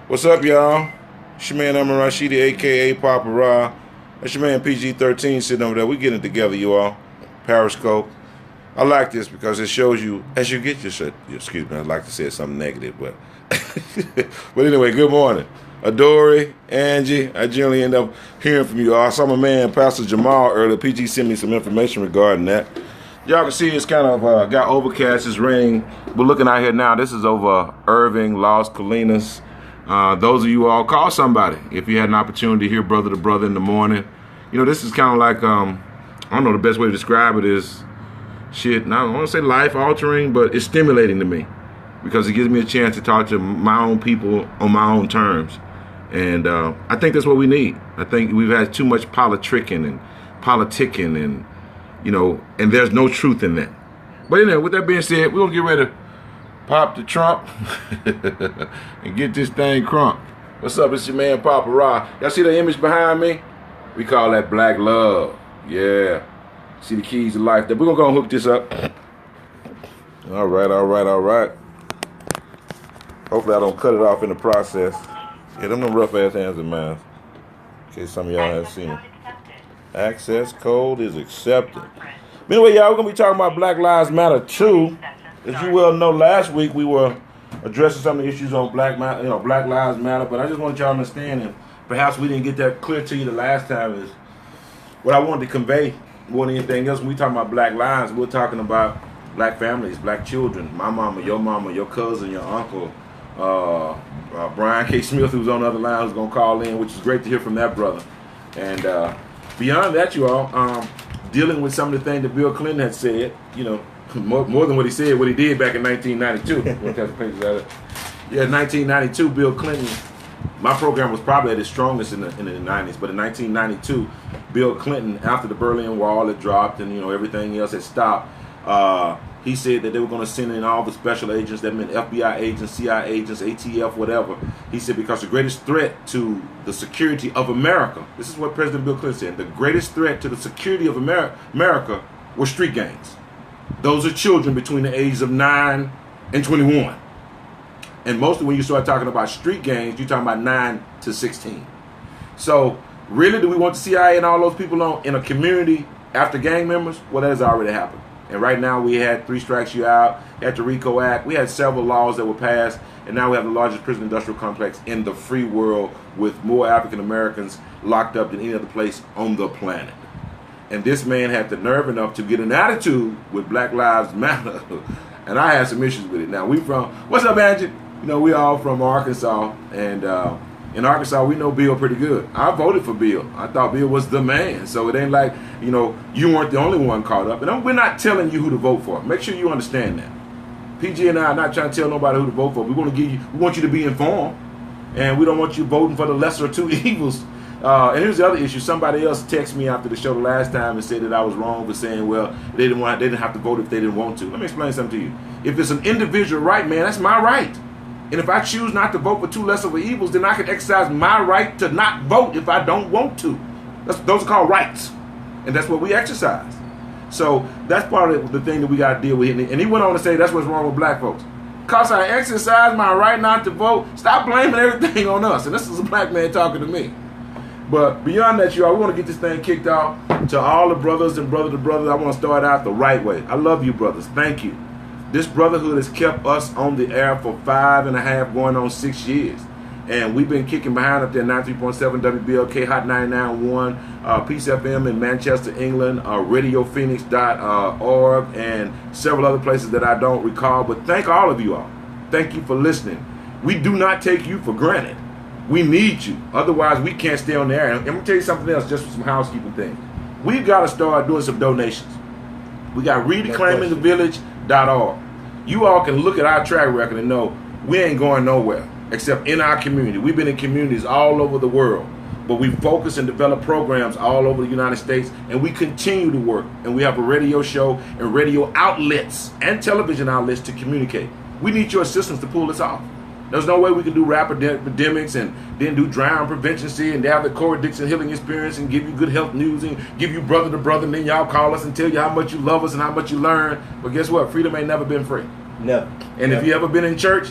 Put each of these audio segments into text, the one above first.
What's up, y'all? It's your man Amon Rashidi, a.k.a. Papa Ra. That's your man PG-13 sitting over there. We getting it together, you all. Periscope. I like this because it shows you, as you get your shit, excuse me, I'd like to say something negative, but but anyway, good morning. Adori, Angie, I generally end up hearing from you all. I saw my man, Pastor Jamal, earlier. PG sent me some information regarding that. Y'all can see it's kind of got overcast, it's raining. We're looking out here now. This is over Irving, Las Colinas. Those of you all, call somebody if you had an opportunity to hear brother to brother in the morning. You know, this is kind of like, I don't know the best way to describe it is shit. Now, I don't want to say life altering, but it's stimulating to me because it gives me a chance to talk to my own people on my own terms. And I think that's what we need. I think we've had too much politicking and politicking and, you know, and there's no truth in that. But anyway, with that being said, we're going to get ready to pop the trump and get this thing crunk. What's up? It's your man Papa Ra. Y'all see the image behind me? We call that black love. Yeah. See the keys to life. We're going to go and hook this up. All right. Hopefully I don't cut it off in the process. Yeah, them rough ass hands of mine. In case some of y'all haven't seen it. Access code is accepted. But anyway, y'all, we're going to be talking about Black Lives Matter 2. As you well know, last week we were addressing some of the issues on Black Lives Matter, but I just want y'all to understand, and perhaps we didn't get that clear to you the last time, is what I wanted to convey more than anything else. When we talk about black lives, we're talking about black families, black children, my mama, your cousin, your uncle, Brian K. Smith, who's on the other line, who's going to call in, which is great to hear from that brother. And beyond that, you all, dealing with some of the things that Bill Clinton had said, you know, more than what he said, what he did back in 1992. Yeah, 1992, Bill Clinton, my program was probably at its strongest in the 90s, but in 1992, Bill Clinton, after the Berlin Wall had dropped and, you know, everything else had stopped, he said that they were going to send in all the special agents, that meant FBI agents, CIA agents, ATF, whatever. He said because the greatest threat to the security of America, this is what President Bill Clinton said, the greatest threat to the security of America were street gangs. Those are children between the ages of 9 and 21. And mostly when you start talking about street gangs, you're talking about 9 to 16. So really, do we want the CIA and all those people in a community after gang members? Well, that has already happened. And right now we had 3 strikes you out, had the RICO Act. We had several laws that were passed. And now we have the largest prison industrial complex in the free world with more African Americans locked up than any other place on the planet. And this man had the nerve enough to get an attitude with Black Lives Matter. And I had some issues with it. Now, what's up, Angie? You know, we all from Arkansas. And in Arkansas, we know Bill pretty good. I voted for Bill. I thought Bill was the man. So it ain't like, you know, you weren't the only one caught up. And we're not telling you who to vote for. Make sure you understand that. PG and I are not trying to tell nobody who to vote for. We want you to be informed. And we don't want you voting for the lesser of two evils. And here's the other issue. Somebody else texted me after the show the last time and said that I was wrong for saying, well, they didn't have to vote if they didn't want to. Let me explain something to you. If it's an individual right, man, that's my right. And if I choose not to vote for two lesser of evils, then I can exercise my right to not vote if I don't want to. Those are called rights. And that's what we exercise. So that's part of the thing that we got to deal with. And he went on to say that's what's wrong with black folks. Because I exercise my right not to vote, stop blaming everything on us. And this is a black man talking to me. But beyond that, y'all, we want to get this thing kicked off. To all the brothers and brother to brother, I want to start out the right way. I love you, brothers. Thank you. This brotherhood has kept us on the air for 5.5, going on 6 years. And we've been kicking behind up there, 93.7 WBLK, Hot 99.1, Peace FM in Manchester, England, RadioPhoenix.org, and several other places that I don't recall. But thank all of you all. Thank you for listening. We do not take you for granted. We need you. Otherwise, we can't stay on the air. And I'm going to tell you something else, just for some housekeeping things. We've got to start doing some donations. We got reclaimingthevillage.org. You all can look at our track record and know we ain't going nowhere except in our community. We've been in communities all over the world. But we focus and develop programs all over the United States. And we continue to work. And we have a radio show and radio outlets and television outlets to communicate. We need your assistance to pull this off. There's no way we can do rap epidemics and then do drown prevention, and have the Corey Dixon healing experience and give you good health news and give you brother to brother, and then y'all call us and tell you how much you love us and how much you learn. But guess what? Freedom ain't never been free. Never. And if you ever been in church,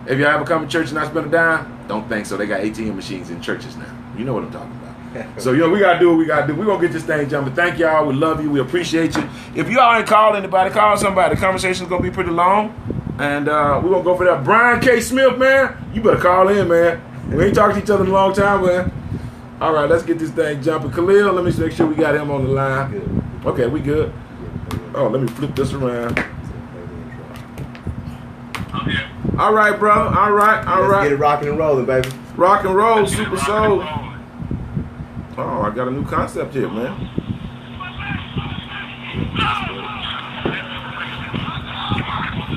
If y'all ever come to church and not spend a dime, don't think so. They got ATM machines in churches now. You know what I'm talking about. So, we got to do what we got to do. We're going to get this thing jumping. Thank y'all. We love you. We appreciate you. If y'all ain't called anybody, call somebody. The conversation's going to be pretty long. And we're going to go for that. Brian K. Smith, man, you better call in, man. We ain't talked to each other in a long time, man. All right, let's get this thing jumping. Khalil, let me make sure we got him on the line. Good. Okay, we good. Oh, let me flip this around. All right, brother. All right. Let's get it rocking and rolling, baby. Rock and roll, Super Soul. Oh, I got a new concept here, man.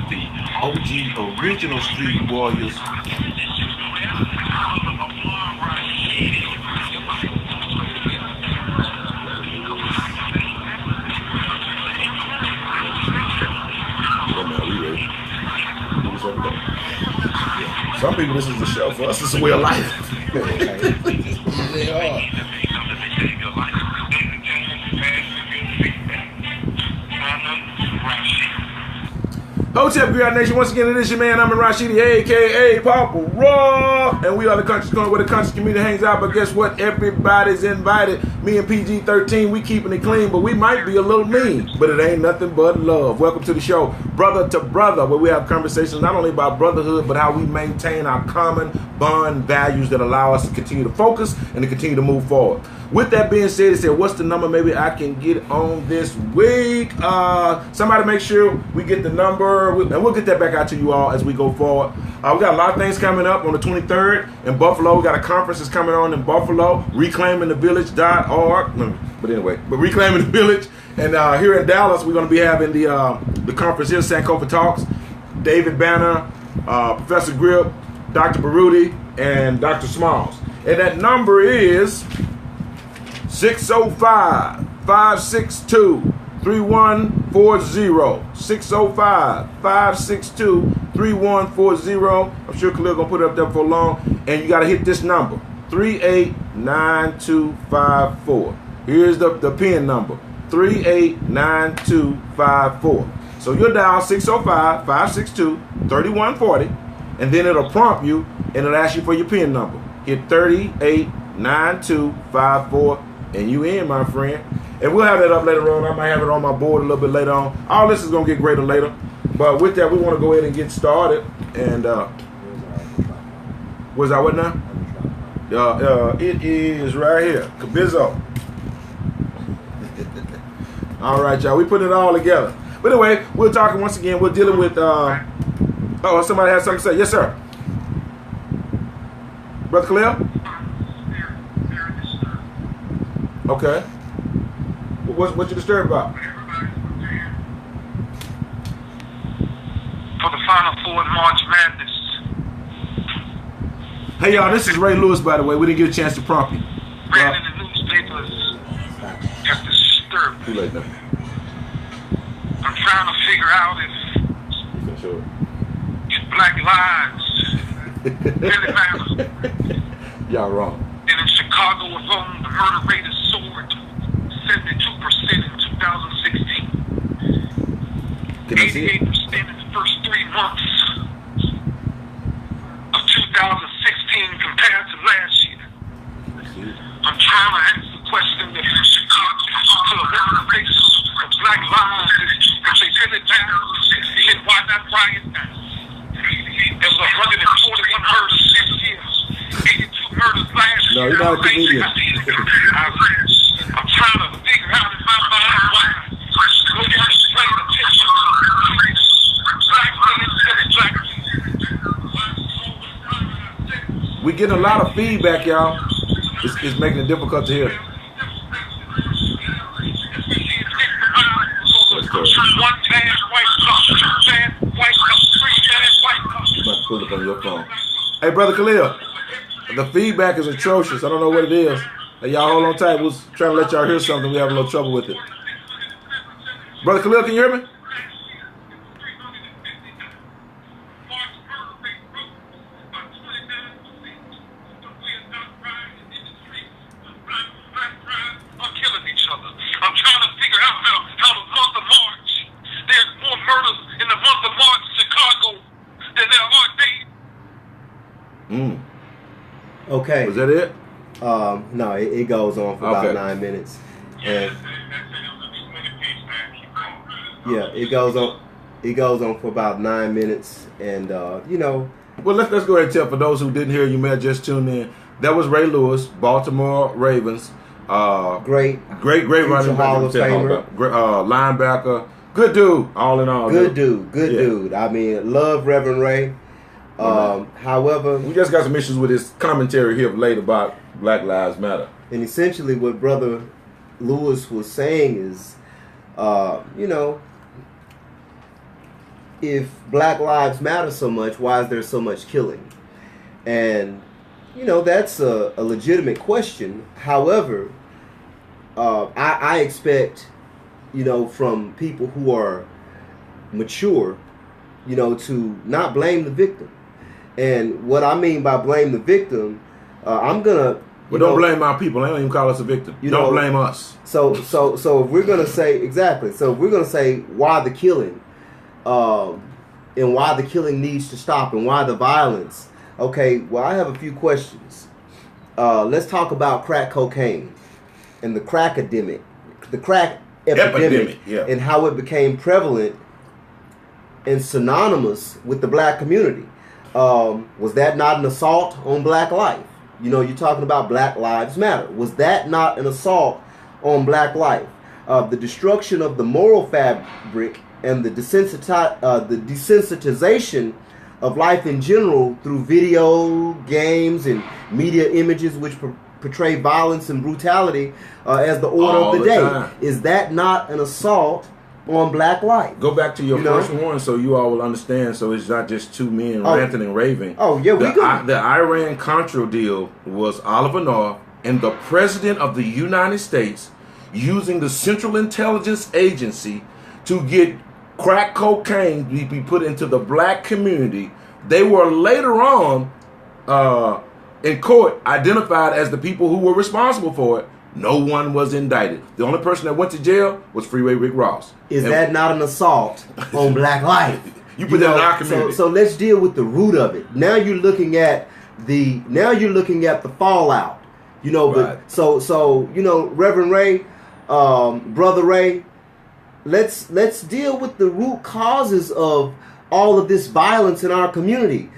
The OG original Street Warriors. Some people, this is the show. For us, it's a way of life. They are. Hotep Griot Nation, once again, it is your man, Amon Rashidi, a.k.a. Papa Raw. And we are the country's corner where the country community hangs out. But guess what? Everybody's invited. Me and PG-13, we keeping it clean, but we might be a little mean. But it ain't nothing but love. Welcome to the show, Brother to Brother, where we have conversations not only about brotherhood, but how we maintain our common bond values that allow us to continue to focus and to continue to move forward. With that being said, it said, what's the number maybe I can get on this week? Somebody make sure we get the number, and we'll get that back out to you all as we go forward. We got a lot of things coming up on the 23rd in Buffalo. We got a conference that's coming on in Buffalo, reclaimingthevillage.org. But anyway, Reclaiming the Village. And here in Dallas, we're going to be having the conference here, Sankofa Talks. David Banner, Professor Grip, Dr. Baruti, and Dr. Smalls. And that number is 605-562-3140. 605-562-3140. I'm sure Khalil gonna put it up there for long. And you gotta hit this number, 389254. Here's the PIN number, 389254. So you'll dial 605-562-3140, and then it'll prompt you and it'll ask you for your PIN number. Hit 389254. And you in, my friend. And we'll have that up later on. I might have it on my board a little bit later on. All this is going to get greater later. But with that, we want to go ahead and get started. And where's our what now? It is right here. Cabizzo. All right, y'all. We put it all together. But anyway, we're talking once again. We're dealing with... oh, somebody has something to say. Yes, sir. Brother Khalil? Okay. What you disturbed about? For the Final Four in March Madness. Hey, y'all, this is Ray Lewis, by the way. We didn't get a chance to prompt you. Read in the newspapers have disturbed Too late now. I'm trying to figure out if Black lives really matter. Y'all wrong. And in Chicago alone, the murder rate has soared 72% in 2016. 88% in the first 3 months of 2016 compared to last year. I'm trying to ask the question if Chicago to a representation of Black lives, if they really matter, then why not riot now? There was 141 murders this year. 82 murders last year. No, you're not a comedian. I'm trying to figure out in my mind why. Go down and play the picture. Black men and black. We getting a lot of feedback, y'all. It's making it difficult to hear. One bad white cup, 2 bad white cup, 3 bad white cups. You about to pull it on your phone. Hey, Brother Khalil. The feedback is atrocious. I don't know what it is. Hey, y'all hold on tight. We'll try to let y'all hear something. We have a little trouble with it. Brother Khalil, can you hear me? I'm trying to figure out how the month of March, there's more murders in the month of March in Chicago than there are days Okay. Was that it? No, it goes on for about 9 minutes. And yeah, it goes on. It goes on for about 9 minutes, and you know. Well, let's go ahead and tell for those who didn't hear, you may have just tuned in. That was Ray Lewis, Baltimore Ravens. Great running back, Hall of Famer, linebacker, good dude. All in all, good dude. I mean, love Reverend Ray. However, we just got some issues with his commentary here late about Black Lives Matter. And essentially, what Brother Lewis was saying is, you know, if Black Lives Matter so much, why is there so much killing? And, you know, that's a legitimate question. However, I expect, you know, from people who are mature, you know, to not blame the victim. And what I mean by blame the victim, I'm going to... But don't blame our people. They don't even call us a victim. Don't blame us. So if we're going to say, exactly, so if we're going to say why the killing, and why the killing needs to stop, and why the violence, okay, well, I have a few questions. Let's talk about crack cocaine and the crack epidemic, yeah, and how it became prevalent and synonymous with the black community. Was that not an assault on black life? You know, you're talking about Black Lives Matter. Was that not an assault on black life? The destruction of the moral fabric and the desensitization of life in general through video games and media images which portray violence and brutality as the order of the day. Time. Is that not an assault on black life? Go back to your first one so you all will understand, so it's not just two men ranting and raving. Oh, yeah, the Iran-Contra deal was Oliver North and the President of the United States using the Central Intelligence Agency to get crack cocaine to be put into the black community. They were later on in court identified as the people who were responsible for it. No one was indicted. The only person that went to jail was Freeway Rick Ross. Is that not an assault on black life? You put that in our community. So let's deal with the root of it. Now you're looking at the fallout. You know, right. But so you know, Reverend Ray, Brother Ray, let's deal with the root causes of all of this violence in our community.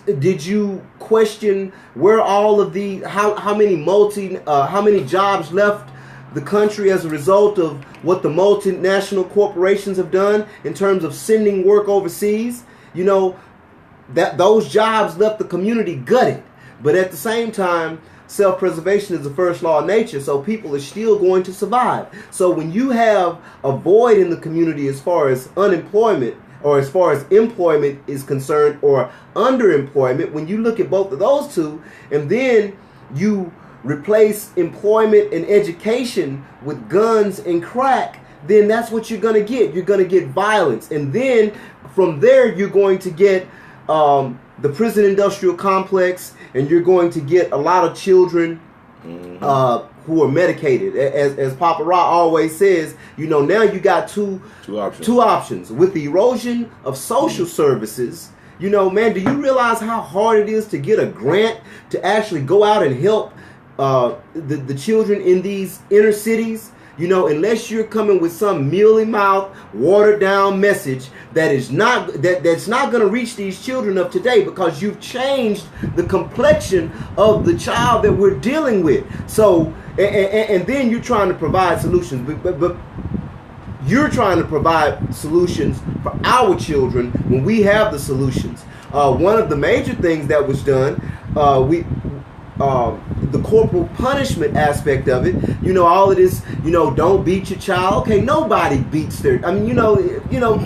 Did you question where all of the how many jobs left the country as a result of what the multinational corporations have done in terms of sending work overseas? You know, that those jobs left the community gutted. But at the same time, self-preservation is the first law of nature, so people are still going to survive. So when you have a void in the community as far as unemployment, or as far as employment is concerned, or underemployment, when you look at both of those two, and then you replace employment and education with guns and crack, then that's what you're going to get. You're going to get violence. And then from there, you're going to get the prison industrial complex, and you're going to get a lot of children who are medicated. As Papa Ra always says, you know, now you got two options. With the erosion of social services, you know, man, do you realize how hard it is to get a grant to actually go out and help the children in these inner cities? You know, unless you're coming with some mealy-mouthed, watered-down message that's not going to reach these children of today, because you've changed the complexion of the child that we're dealing with. So, and then you're trying to provide solutions, but you're trying to provide solutions for our children when we have the solutions. One of the major things that was done, the corporal punishment aspect of it, you know, all of this, you know, don't beat your child. Okay, nobody beats their, I mean, you know,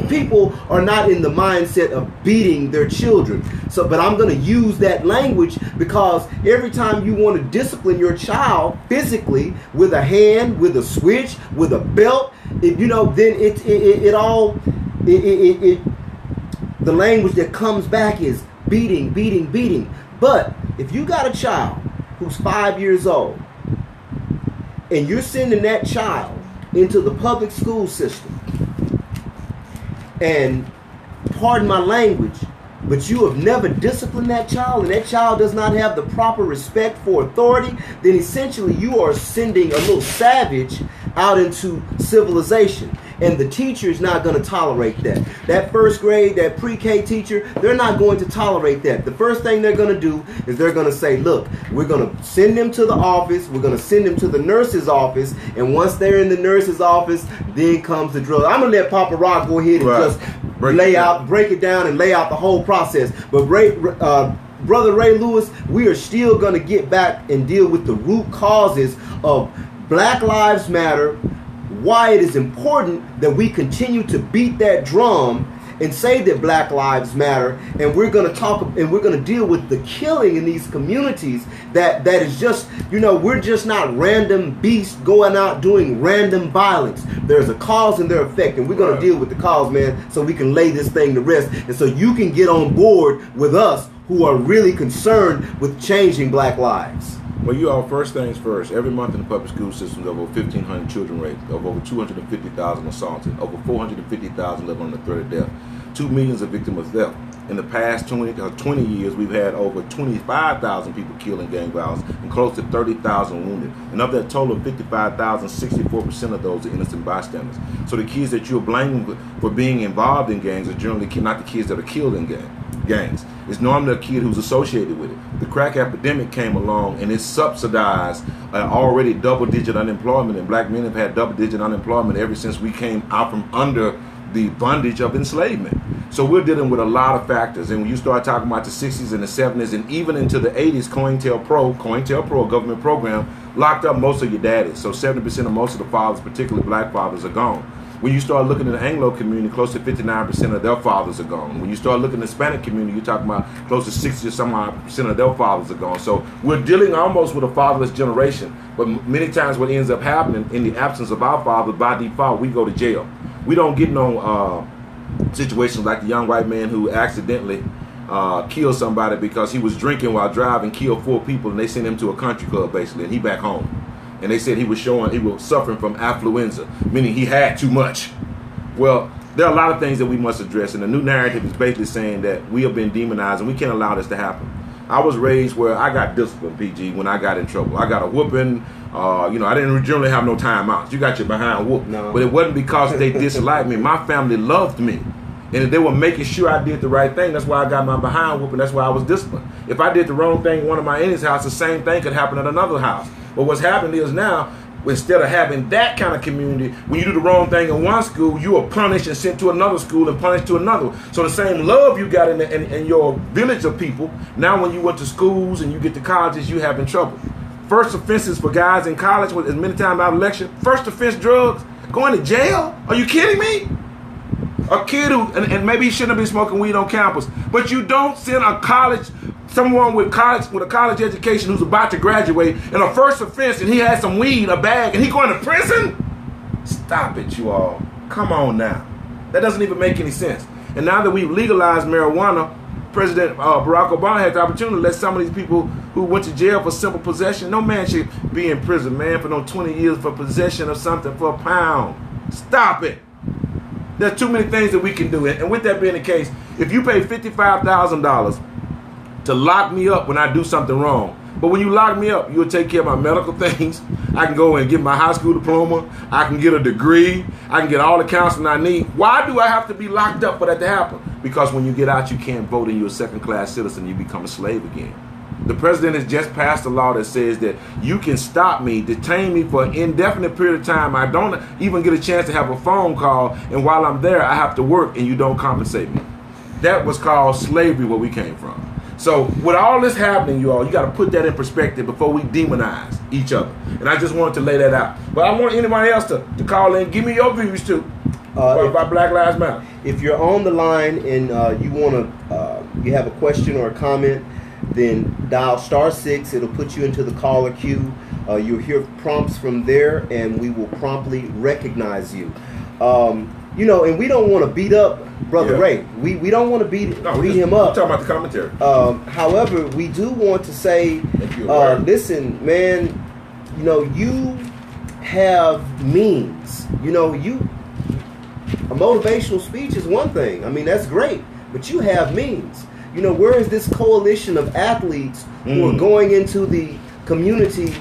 people are not in the mindset of beating their children. So, but I'm going to use that language because every time you want to discipline your child physically with a hand, with a switch, with a belt, you know, then the language that comes back is beating, beating, beating. But if you got a child who's 5 years old and you're sending that child into the public school system, and pardon my language, but you have never disciplined that child, and that child does not have the proper respect for authority, then essentially you are sending a little savage out into civilization. And the teacher is not going to tolerate that. That first grade, that pre-K teacher, they're not going to tolerate that. The first thing they're going to do is they're going to say, look, we're going to send them to the office. We're going to send them to the nurse's office. And once they're in the nurse's office, then comes the drug. I'm going to let Papa Rock go ahead and just break it down and lay out the whole process. But Brother Ray Lewis, we are still going to get back and deal with the root causes of Black Lives Matter, why it is important that we continue to beat that drum and say that Black Lives Matter, and we're going to talk and we're going to deal with the killing in these communities that is just, we're just not random beasts going out doing random violence. There's a cause and their effect, and we're going to deal with the cause, man, so we can lay this thing to rest, and so you can get on board with us who are really concerned with changing Black lives. Well, you all, first things first, every month in the public school system, over 1,500 children raped, over 250,000 assaulted, over 450,000 live on the threat of death, 2 million are victims of theft. In the past 20 years, we've had over 25,000 people killed in gang violence and close to 30,000 wounded. And of that total of 55,000, 64% of those are innocent bystanders. So the kids that you're blaming for being involved in gangs are generally not the kids that are killed in gangs. It's normally a kid who's associated with it. The crack epidemic came along and it subsidized already double-digit unemployment, and black men have had double-digit unemployment ever since we came out from under the bondage of enslavement. So we're dealing with a lot of factors, and when you start talking about the 60s and the 70s and even into the 80s, COINTELPRO, a government program, locked up most of your daddies. So 70% of most of the fathers, particularly black fathers, are gone. When you start looking at the Anglo community, close to 59% of their fathers are gone. When you start looking at the Hispanic community, you're talking about close to 60 or some odd percent of their fathers are gone. So we're dealing almost with a fatherless generation. But many times what ends up happening in the absence of our father, by default, we go to jail. We don't get no situations like the young white man who accidentally killed somebody because he was drinking while driving, killed 4 people, and they sent him to a country club basically, and he back home. And they said he was suffering from affluenza, meaning he had too much. Well, there are a lot of things that we must address, and the new narrative is basically saying that we have been demonized and we can't allow this to happen. I was raised where I got disciplined, PG, when I got in trouble. I got a whooping. I didn't generally have no timeouts. You got your behind whooped. No. But it wasn't because they disliked me. My family loved me. And they were making sure I did the right thing. That's why I got my behind whooping. That's why I was disciplined. If I did the wrong thing in one of my enemy's house, the same thing could happen at another house. But what's happened is now, instead of having that kind of community, when you do the wrong thing in one school, you are punished and sent to another school and punished to another. So the same love you got in your village of people, now when you went to schools and you get to colleges, you having trouble. First offenses for guys in college, as many times out of lecture, first offense drugs, going to jail? Are you kidding me? A kid who, and maybe he shouldn't have been smoking weed on campus, but you don't send someone with a college education who's about to graduate and a first offense and he has some weed, a bag, and he going to prison? Stop it, you all. Come on now. That doesn't even make any sense. And now that we've legalized marijuana, President Barack Obama had the opportunity to let some of these people who went to jail for simple possession, no man should be in prison, man, for no 20 years for possession of something for a pound. Stop it. There's too many things that we can do. And with that being the case, if you pay $55,000 to lock me up when I do something wrong, but when you lock me up, you'll take care of my medical things. I can go and get my high school diploma. I can get a degree. I can get all the counseling I need. Why do I have to be locked up for that to happen? Because when you get out, you can't vote and you're a second-class citizen. You become a slave again. The president has just passed a law that says that you can stop me, detain me for an indefinite period of time. I don't even get a chance to have a phone call, and while I'm there, I have to work, and you don't compensate me. That was called slavery, where we came from. So with all this happening, you all, you got to put that in perspective before we demonize each other. And I just wanted to lay that out. But I want anybody else to call in. Give me your views, too, about Black Lives Matter. If you're on the line and you have a question or a comment, then dial *6. It'll put you into the caller queue. You'll hear prompts from there, and we will promptly recognize you. And we don't want to beat up Brother Ray. We don't want to beat him up. We're talking about the commentary. However, we do want to say, listen, man, you have means. A motivational speech is one thing. I mean, that's great, but you have means. You know, where is this coalition of athletes who are going into the community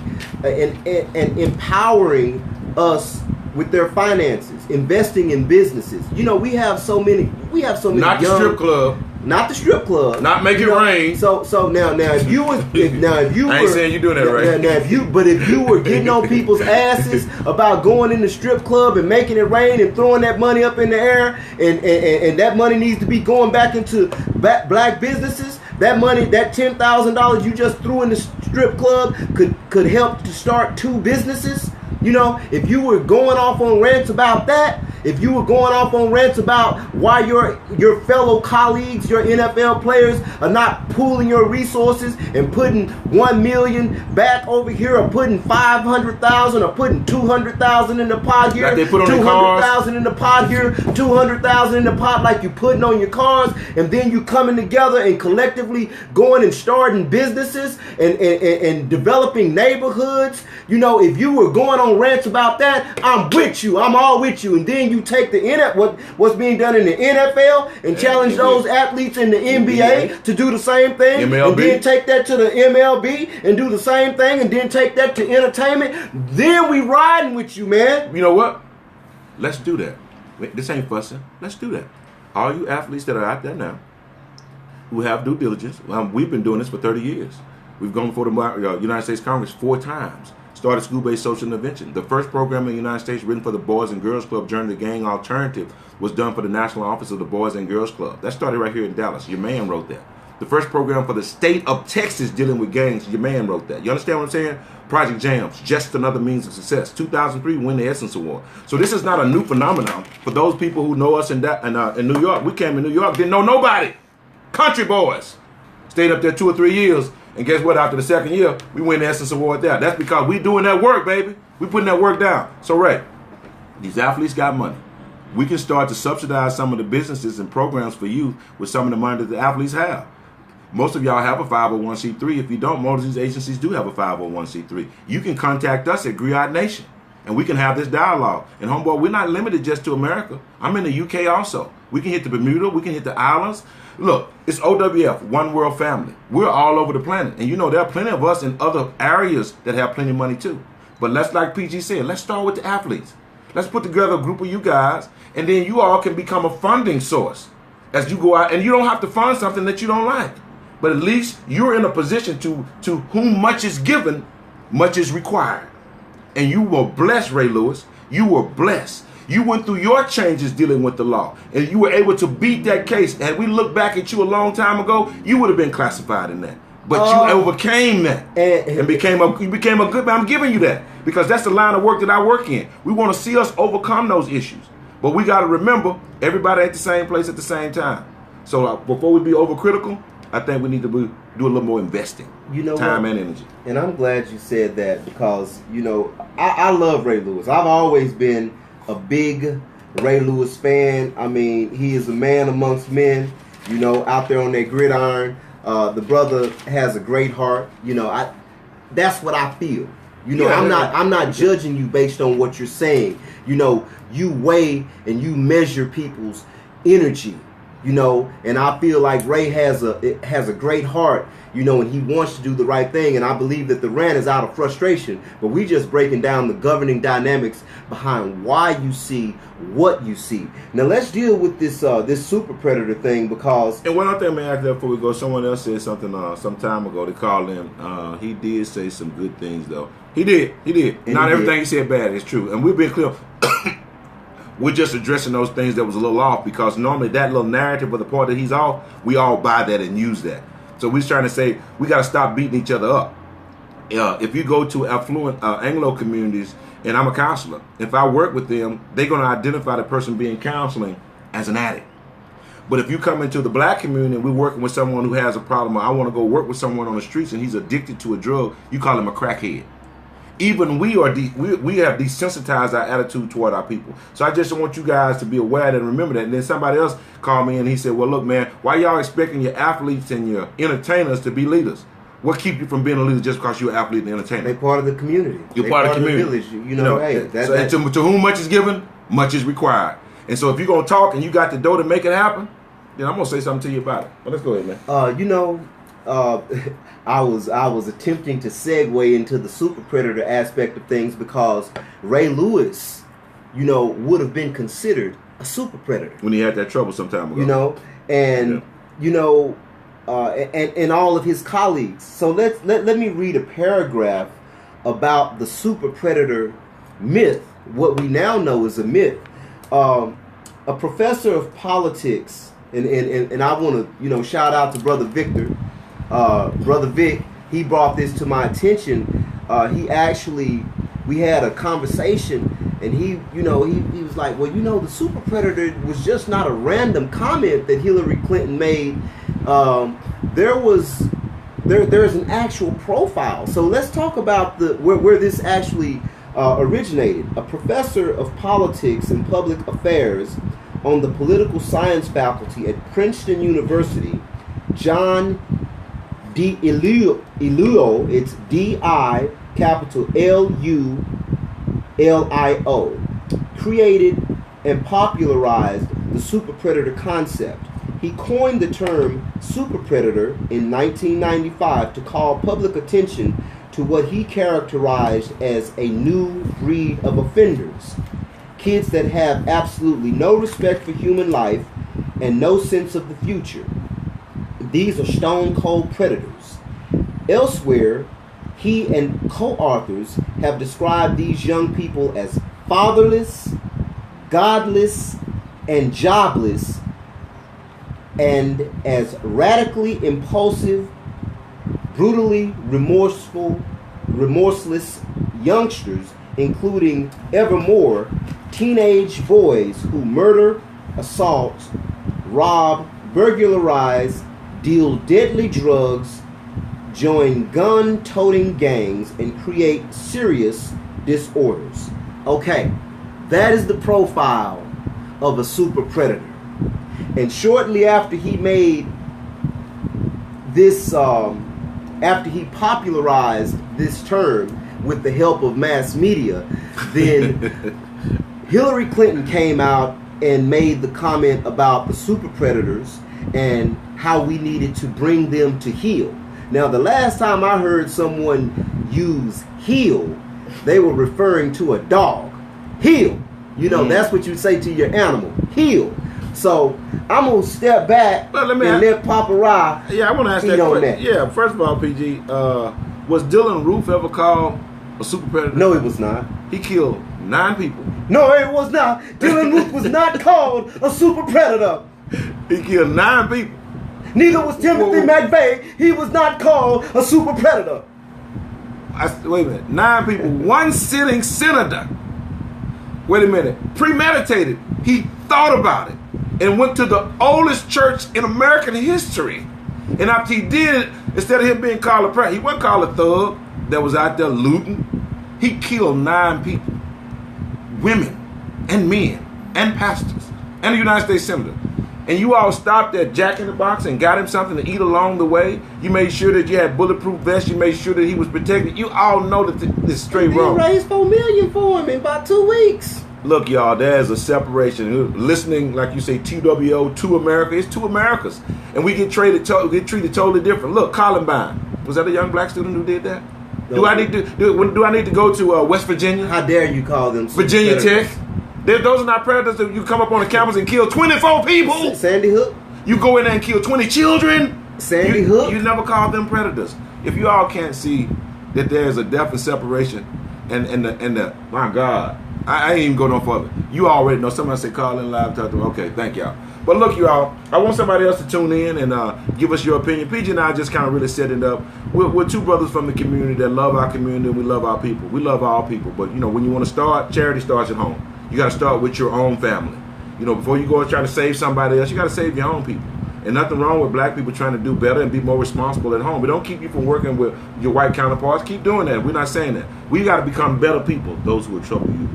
and empowering us with their finances, investing in businesses? You know, we have so many. Not the strip club. Not the strip club. Not make it rain. So now if you were I ain't saying you doing that right. Now if you were getting on people's asses about going in the strip club and making it rain and throwing that money up in the air and that money needs to be going back into black businesses, that money, that $10,000 you just threw in the strip club could help to start 2 businesses. You know, if you were going off on rants about that, if you were going off on rants about why your fellow colleagues, your NFL players are not pooling your resources and putting $1 million back over here, or putting $500,000, or putting $200,000 in the pot here, like they put on $200,000 in the pot here, $200,000 in the pot like you putting on your cars, and then you coming together and collectively going and starting businesses and developing neighborhoods. You know, if you were going on rants about that, I'm with you. I'm all with you. And then you take what's being done in the NFL and challenge those athletes in the NBA to do the same thing. MLB. And then take that to the MLB and do the same thing, and then take that to entertainment. Then we riding with you, man. You know what? Let's do that. This ain't fussing. Let's do that. All you athletes that are out there now who have due diligence, we've been doing this for 30 years. We've gone before the United States Congress 4 times. Started school-based social intervention. The first program in the United States written for the Boys and Girls Club during the gang alternative was done for the National Office of the Boys and Girls Club. That started right here in Dallas. Your man wrote that. The first program for the state of Texas dealing with gangs, your man wrote that. You understand what I'm saying? Project Jams, just another means of success. 2003, win the Essence Award. So this is not a new phenomenon. For those people who know us in New York, we came to New York, didn't know nobody. Country boys. Stayed up there 2 or 3 years. And guess what? After the second year, we win the Essence Award there. That's because we doing that work, baby. We putting that work down. So, Ray, these athletes got money. We can start to subsidize some of the businesses and programs for youth with some of the money that the athletes have. Most of y'all have a 501c3. If you don't, most of these agencies do have a 501c3. You can contact us at Griot Nation, and we can have this dialogue. And, homeboy, we're not limited just to America. I'm in the UK also. We can hit the Bermuda. We can hit the islands. Look, it's OWF, One World Family. We're all over the planet. And you know, there are plenty of us in other areas that have plenty of money too. But let's, like PG said, let's start with the athletes. Let's put together a group of you guys, and then you all can become a funding source as you go out. And you don't have to fund something that you don't like. But at least you're in a position to whom much is given, much is required. And you were blessed, Ray Lewis. You were blessed. You went through your changes dealing with the law, and you were able to beat that case. Had we looked back at you a long time ago, you would have been classified in that. But you overcame that and became a good man. I'm giving you that because that's the line of work that I work in. We want to see us overcome those issues. But we got to remember, everybody at the same place at the same time. So before we be overcritical, I think we need to do a little more investing, time and energy. And I'm glad you said that because, I love Ray Lewis. I've always been a big Ray Lewis fan. I mean, he is a man amongst men, out there on that gridiron. The brother has a great heart. That's what I feel. I'm not judging you based on what you're saying. You weigh and you measure people's energy. And I feel like Ray has a great heart, and he wants to do the right thing. And I believe that the rant is out of frustration, but we just breaking down the governing dynamics behind why you see what you see. Now let's deal with this super predator thing because. And one other thing, man, before we go, someone else said something some time ago. They called him. He did say some good things though. He did. And not everything he said bad is true, and we've been clear. We're just addressing those things that was a little off because normally that little narrative of the part that he's off, we all buy that and use that. So we're trying to say we got to stop beating each other up. If you go to affluent Anglo communities, and I'm a counselor, if I work with them, they're going to identify the person being counseling as an addict. But if you come into the black community and we're working with someone who has a problem, or I want to go work with someone on the streets and he's addicted to a drug, you call him a crackhead. Even we have desensitized our attitude toward our people. So I just want you guys to be aware and remember that. And then somebody else called me and he said, well, look, man, why y'all expecting your athletes and your entertainers to be leaders? What keep you from being a leader just because you're an athlete and entertainer? They're part of the community. You're part of the community. Village. To whom much is given, much is required. And so if you're going to talk and you got the dough to make it happen, Then I'm gonna say something to you about it. But let's go ahead, man. I was attempting to segue into the super predator aspect of things because Ray Lewis, would have been considered a super predator When he had that trouble some time ago. And and all of his colleagues. So let me read a paragraph about the super predator myth. What we now know is a myth. A professor of politics, and I want to shout out to Brother Victor. Brother Vic, he brought this to my attention. We had a conversation, and he was like, well, the super predator was just not a random comment that Hillary Clinton made. There's an actual profile. So let's talk about where this actually originated. A professor of politics and public affairs on the political science faculty at Princeton University, John D'Iulio, it's D-I capital L-U-L-I-O, created and popularized the super predator concept. He coined the term super predator in 1995 to call public attention to what he characterized as a new breed of offenders. Kids that have absolutely no respect for human life and no sense of the future. These are stone cold predators. Elsewhere, he and co-authors have described these young people as fatherless, godless, and jobless, and as radically impulsive, brutally remorseless youngsters, including ever more teenage boys who murder, assault, rob, burglarize, deal deadly drugs, join gun-toting gangs, and create serious disorders. Okay, that is the profile of a super predator. And shortly after he made this, after he popularized this term with the help of mass media, then Hillary Clinton came out and made the comment about the super predators and how we needed to bring them to heel. Now, the last time I heard someone use heel, they were referring to a dog. Heel. That's what you say to your animal. Heel. So I'm gonna step back and let Papa Ra. Yeah, I want to ask that question. Yeah, first of all, PG, was Dylan Roof ever called a super predator? No, it was not. He killed 9 people. No, it was not. Dylan Roof was not called a super predator. He killed 9 people. Neither was Timothy McVeigh. He was not called a super predator. Wait a minute. 9 people. One sitting senator. Wait a minute. Premeditated. He thought about it and went to the oldest church in American history. And after he did it, instead of him being called a predator, he wasn't called a thug that was out there looting. He killed 9 people. Women and men and pastors and a United States senator. And you all stopped at Jack in the Box and got him something to eat along the way. You made sure that you had bulletproof vests. You made sure that he was protected. You all know that this is straight wrong. They raised $4 million for him in about 2 weeks. Look, y'all, there's a separation. Listening, like you say, TWO, to America. It's 2 Americas. And we get treated totally different. Look, Columbine. Was that a young black student who did that? No. Do I need to go to West Virginia? How dare you call them Virginia Tech? Those are not predators that you come up on the campus and kill 24 people. Sandy Hook. You go in there and kill 20 children. Sandy Hook. You never call them predators. If you all can't see that there's a definite separation, and the my God, I ain't even go no further. You already know. Somebody say call in live. Talk to them. Okay, thank y'all. But look, you all, I want somebody else to tune in and give us your opinion. PG and I just kind of really set it up. We're 2 brothers from the community that love our community and we love our people. We love all people. But, when you want to start, charity starts at home. You got to start with your own family. Before you go and try to save somebody else, you got to save your own people. And nothing wrong with black people trying to do better and be more responsible at home. But don't keep you from working with your white counterparts. Keep doing that. We're not saying that. We got to become better people, those who will trouble you.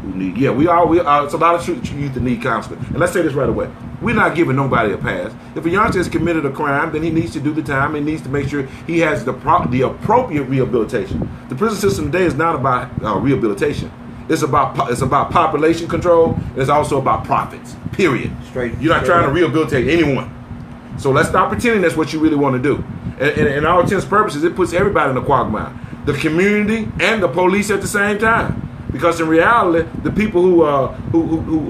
Need. Yeah, we are. It's a lot of youth that need counseling. And let's say this right away. We're not giving nobody a pass. If a youngster has committed a crime, then he needs to do the time. He needs to make sure he has the appropriate rehabilitation. The prison system today is not about rehabilitation. It's about population control. It's also about profits. Period. Straight. You're not trying to rehabilitate anyone. So let's stop pretending that's what you really want to do. And all intents and purposes, it puts everybody in a quagmire. The community and the police at the same time. Because in reality, the people who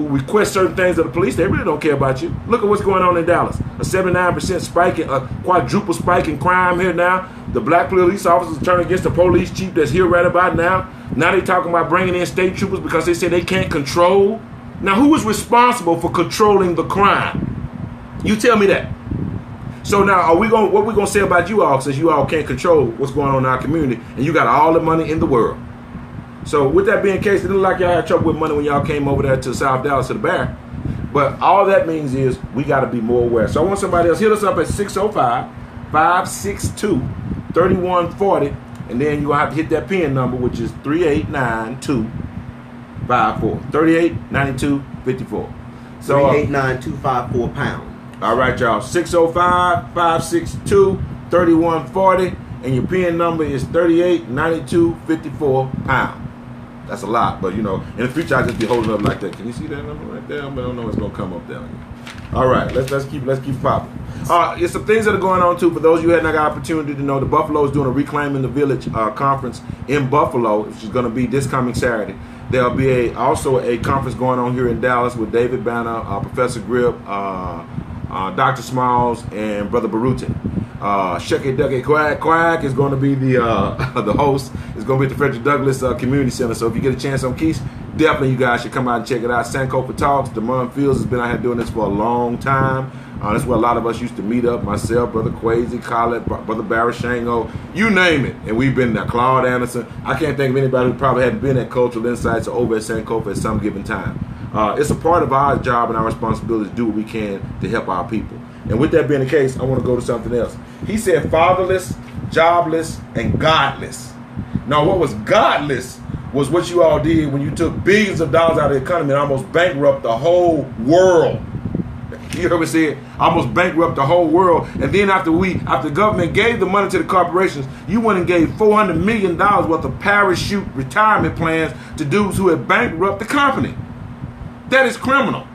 request certain things of the police, they really don't care about you. Look at what's going on in Dallas. A 79% spike, a quadruple spike in crime here now. The black police officers turn against the police chief that's here right about now. Now they talking about bringing in state troopers because they say they can't control. Now who is responsible for controlling the crime? You tell me that. So now, what we gonna say about you all, since you all can't control what's going on in our community, and you got all the money in the world? So with that being the case, it didn't look like y'all had trouble with money when y'all came over there to South Dallas to the Bear. But all that means is we got to be more aware. So I want somebody else, hit us up at 605-562-3140, and then you're going to have to hit that PIN number, which is 389254. 389254. So 389254 pound. All right, y'all. 605-562-3140, and your PIN number is 389254 pound. That's a lot, but you know, in the future I just be holding up like that. Can you see that number right there? But I don't know what's gonna come up down here. All right, let's keep popping. There's some things that are going on too. For those of you who hadn't got opportunity to know, the Buffalo is doing a Reclaiming the Village conference in Buffalo, which is going to be this coming Saturday. There'll be also a conference going on here in Dallas with David Banner, Professor Grip, Dr. Smalls, and Brother Baruti. Shucky Ducky Quack is going to be the host. It's going to be at the Frederick Douglass Community Center. So if you get a chance on Keys, definitely you guys should come out and check it out. Sankofa Talks. Damon Fields has been out here doing this for a long time. That's where a lot of us used to meet up. Myself, Brother Quasi, Khaled, Brother Barashango, you name it. And we've been there. Claude Anderson. I can't think of anybody who probably hadn't been at Cultural Insights or over at Sankofa at some given time. It's a part of our job and our responsibility to do what we can to help our people. And with that being the case, I want to go to something else. He said fatherless, jobless, and godless. Now, what was godless was what you all did when you took billions of dollars out of the economy and almost bankrupt the whole world. You heard me say it? Almost bankrupt the whole world. And then after the government gave the money to the corporations, you went and gave $400 million worth of parachute retirement plans to dudes who had bankrupted the company. That is criminal.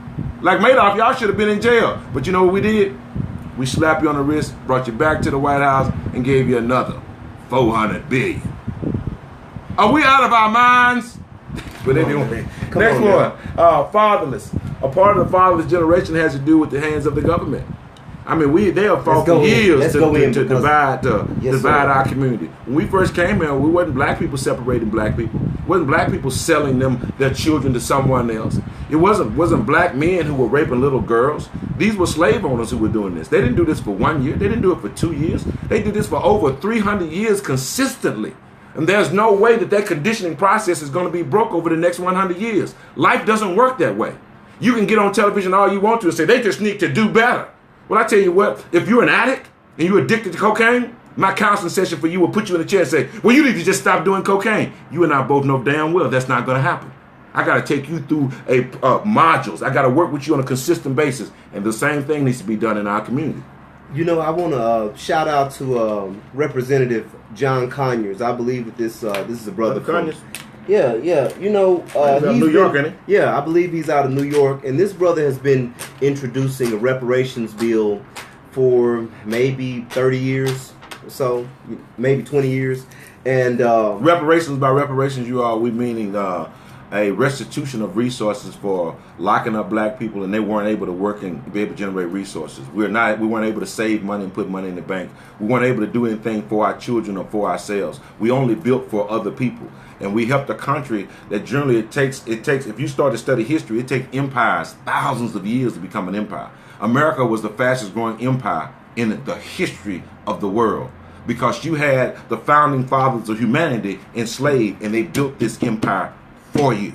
Like Madoff, y'all should have been in jail. But you know what we did? We slapped you on the wrist, brought you back to the White House, and gave you another $400 billion. Are we out of our minds? But anyway, next one. Fatherless. A part of the fatherless generation has to do with the hands of the government. I mean, they have fought for years to divide our community. When we first came here, we wasn't black people separating black people. It wasn't black people selling them their children to someone else. It wasn't black men who were raping little girls. These were slave owners who were doing this. They didn't do this for 1 year. They didn't do it for 2 years. They did this for over 300 years consistently. And there's no way that conditioning process is going to be broke over the next 100 years. Life doesn't work that way. You can get on television all you want to and say, they just need to do better. Well, I tell you what, if you're an addict and you're addicted to cocaine, my counseling session for you will put you in a chair and say, well, you need to just stop doing cocaine. You and I both know damn well that's not going to happen. I got to take you through modules. I got to work with you on a consistent basis. And the same thing needs to be done in our community. You know, I want to shout out to Representative John Conyers. I believe that this is a brother from Conyers. Yeah. You know, he's out of New York, isn't he? Yeah, I believe he's out of New York. And this brother has been introducing a reparations bill for maybe 30 years or so, maybe 20 years. And reparations, by reparations, we meaning a restitution of resources for locking up black people and they weren't able to work and be able to generate resources. We weren't able to save money and put money in the bank. We weren't able to do anything for our children or for ourselves. We only built for other people. And we helped a country that generally it takes, if you start to study history, it takes empires thousands of years to become an empire. America was the fastest growing empire in the history of the world because you had the founding fathers of humanity enslaved and they built this empire for you.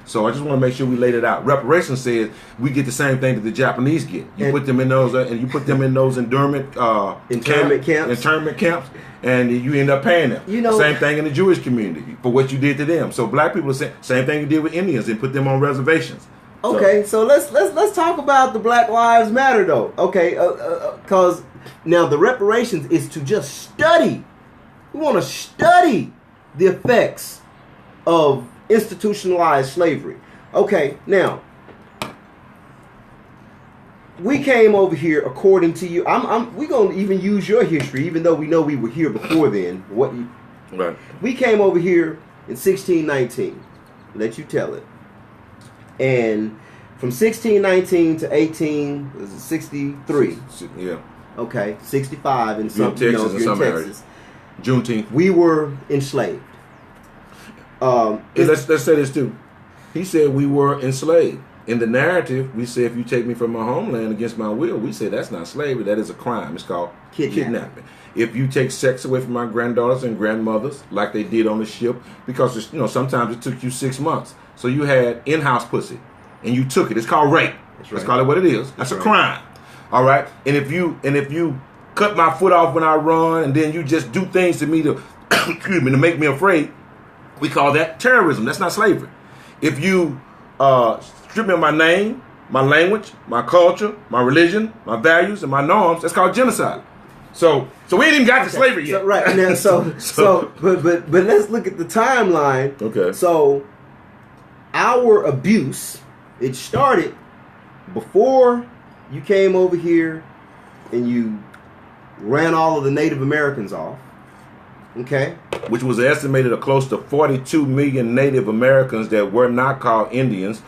So I just want to make sure we laid it out. Reparations says we get the same thing that the Japanese get. You put them in those internment camps, and you end up paying them. Same thing in the Jewish community for what you did to them. So black people are saying same thing you did with Indians and put them on reservations. Okay, so let's talk about the Black Lives Matter though. Okay, because now the reparations is to just study. We want to study the effects of institutionalized slavery. Okay, now we came over here according to you. We're gonna even use your history, even though we know we were here before then. Right. We came over here in 1619. Let you tell it. And from 1619 to 1863. Yeah. Okay, 65 in You're some in Texas, if in you're some in areas. Texas. Juneteenth. We were enslaved. Let's say this too. He said we were enslaved. In the narrative, we say if you take me from my homeland against my will, we say that's not slavery. That is a crime. It's called kidnapping. If you take sex away from my granddaughters and grandmothers, like they did on the ship, because sometimes it took you 6 months, so you had in-house pussy, and you took it. It's called rape. Let's call it what it is. That's a crime. All right. And if you cut my foot off when I run, and then you just do things to me to to make me afraid, we call that terrorism. That's not slavery. If you strip me of my name, my language, my culture, my religion, my values, and my norms, that's called genocide. So we ain't even got to slavery yet. So, right. And then, but let's look at the timeline. Okay. So our abuse, it started before you came over here and you ran all of the Native Americans off. Okay. Which was estimated of close to 42 million Native Americans that were not called Indians.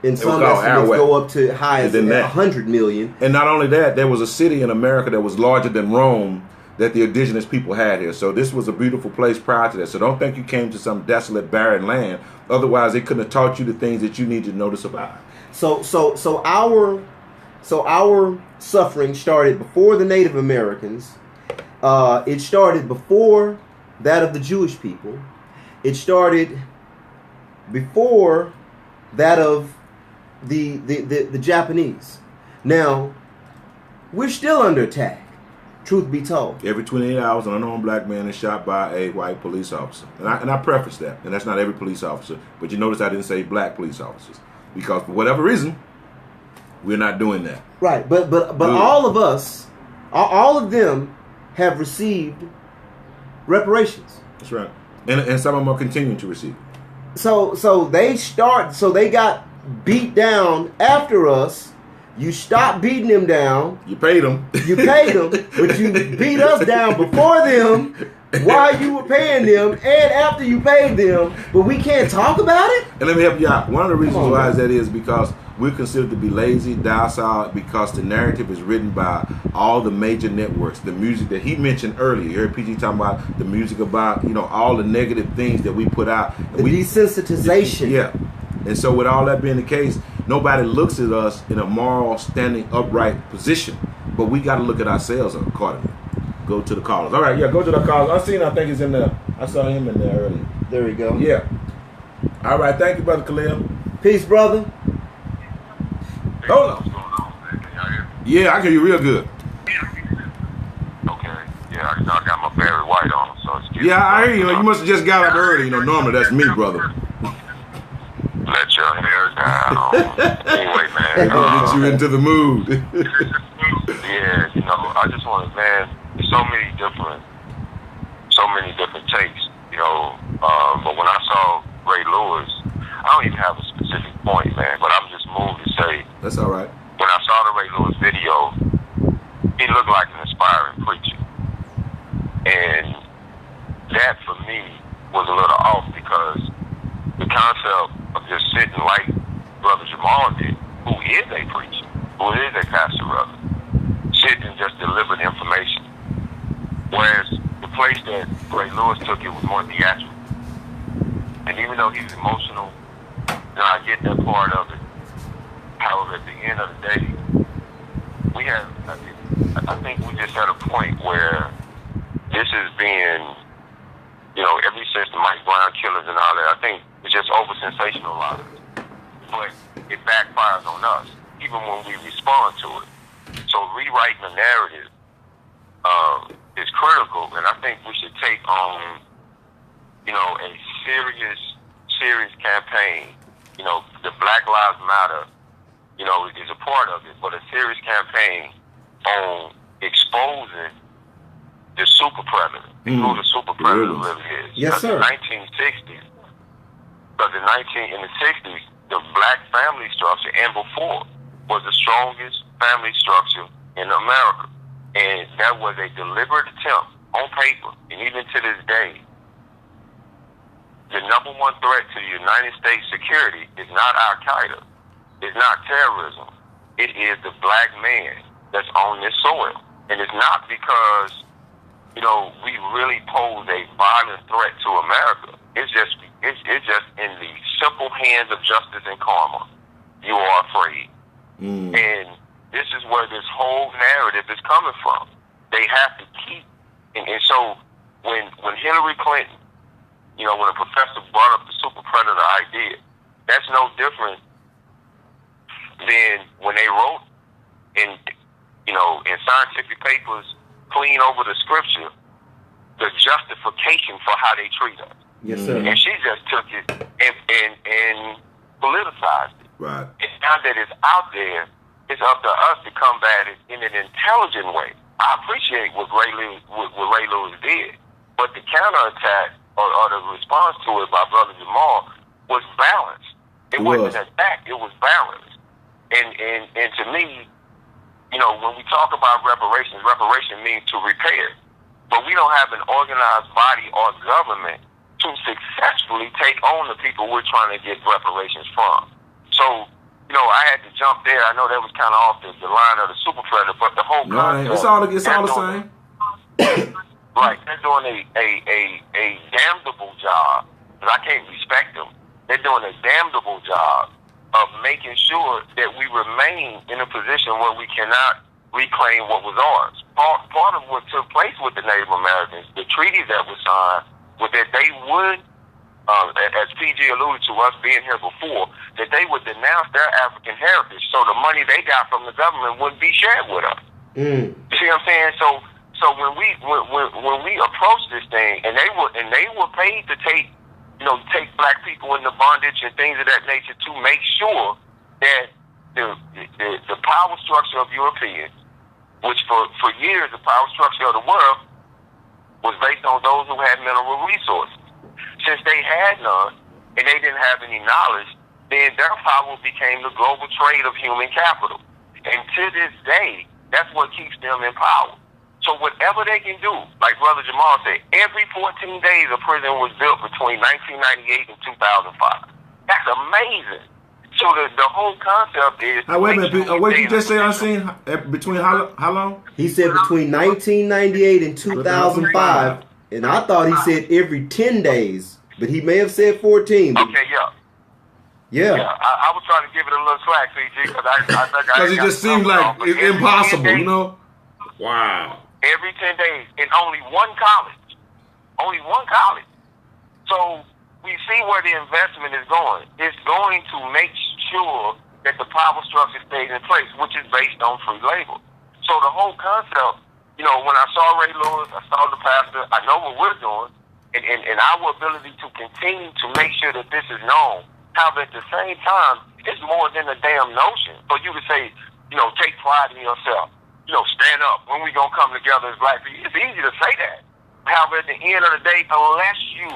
And some estimates go up to high as 100 million. And not only that, there was a city in America that was larger than Rome that the indigenous people had here. So this was a beautiful place prior to that. So don't think you came to some desolate, barren land. Otherwise, they couldn't have taught you the things that you need to know to survive. So our suffering started before the Native Americans. It started before that of the Jewish people. It started before that of the Japanese. Now, we're still under attack, truth be told. Every 28 hours, an unarmed black man is shot by a white police officer. And I preface that, and that's not every police officer, but you notice I didn't say black police officers, because for whatever reason, we're not doing that. Right, but all of us, all of them have received reparations. That's right. And some of them are continuing to receive. So they got beat down after us. You stopped beating them down. You paid them. You paid them, but you beat us down before them, while you were paying them, and after you paid them. But we can't talk about it. And let me help you out. One of the reasons why that is because we're considered to be lazy, docile, because the narrative is written by all the major networks. The music that he mentioned earlier, you heard PG talking about the music about, all the negative things that we put out. The desensitization. Yeah. And so with all that being the case, nobody looks at us in a moral, standing upright position. But we got to look at ourselves accordingly. Go to the callers. All right, yeah, go to the callers. I think he's in there. I saw him in there earlier. There we go. Yeah. All right, thank you, Brother Khalil. Peace, brother. Hold on. Yeah, I can hear you real good. Okay. Yeah, I got my Barry White on, so excuse me. Yeah, I hear you. You must have just got up early. Normally that's me, brother. Let your hair down. Anyway, man. Get you into the mood. Yeah, I just want to, man, there's so many different takes, but when I saw Ray Lewis, I don't even have a specific point, man, but I'm just moved to say. That's all right. When I saw the Ray Lewis video, he looked like an aspiring preacher. And that, for me, was a little off because the concept of just sitting like Brother Jamal did, who is a preacher, who is a pastor, rather, sitting and just delivering information. Whereas the place that Ray Lewis took it was more theatrical. And even though he's emotional, I get that part of it. However, at the end of the day, I think we just at a point where this is being, ever since the Mike Brown killers and all that, I think it's just over-sensationalized. But it backfires on us, even when we respond to it. So rewriting the narrative is critical, and I think we should take on, a serious campaign. The Black Lives Matter, is a part of it, but a serious campaign on exposing the super predator, who the super predator really is. Yes, sir. In the 1960s, in the 60s, the black family structure and before was the strongest family structure in America. And that was a deliberate attempt on paper, and even to this day, the number one threat to the United States security is not Al-Qaeda, it's not terrorism, it is the black man that's on this soil. And it's not because, you know, we really pose a violent threat to America. It's just in the simple hands of justice and karma. You are afraid. And this is where this whole narrative is coming from. They have to keep, and so when Hillary Clinton, you know, when a professor brought up the super predator idea, that's no different than when they wrote in, you know, in scientific papers, clean over the scripture, the justification for how they treat us. Yes, sir. And she just took it and politicized it. Right. And now that it's out there, it's up to us to combat it in an intelligent way. I appreciate what Ray Lewis did, but the counterattack or the response to it by Brother Jamal was balanced. It wasn't an attack; it was balanced. And to me, you know, when we talk about reparations, reparation means to repair, but we don't have an organized body or government to successfully take on the people we're trying to get reparations from. So, you know, I had to jump there. I know that was kind of off the line of the super predator, but the whole concept. It's all the same. Right, they're doing a damnable job, because I can't respect them. They're doing a damnable job of making sure that we remain in a position where we cannot reclaim what was ours. Part of what took place with the Native Americans, the treaties that were signed, was that they would, as PG alluded to us being here before, that they would denounce their African heritage, so the money they got from the government wouldn't be shared with us. You see what I'm saying? So when we approach this thing, and they were paid to take black people into bondage and things of that nature to make sure that the power structure of Europeans, which for years the power structure of the world was based on those who had mineral resources. Since they had none and they didn't have any knowledge, then their power became the global trade of human capital. And to this day, that's what keeps them in power. So whatever they can do, like Brother Jamal said, every 14 days a prison was built between 1998 and 2005. That's amazing. So the whole concept is... wait a minute. What did you just say, Unseen? Between how long? He said between 1998 and 2005, and I thought he said every 10 days, but he may have said 14. Okay, Yeah. I was trying to give it a little slack, CG, because it just seemed like it's impossible, days, you know? Wow. Every 10 days in only one college. Only one college. So we see where the investment is going. It's going to make sure that the power structure stays in place, which is based on free labor. So the whole concept, you know, when I saw Ray Lewis, I saw the pastor, I know what we're doing, and our ability to continue to make sure that this is known. However, at the same time, it's more than a damn notion for you to say, you know, take pride in yourself. You know, stand up. When we gonna come together as black people? It's easy to say that. However, at the end of the day, unless you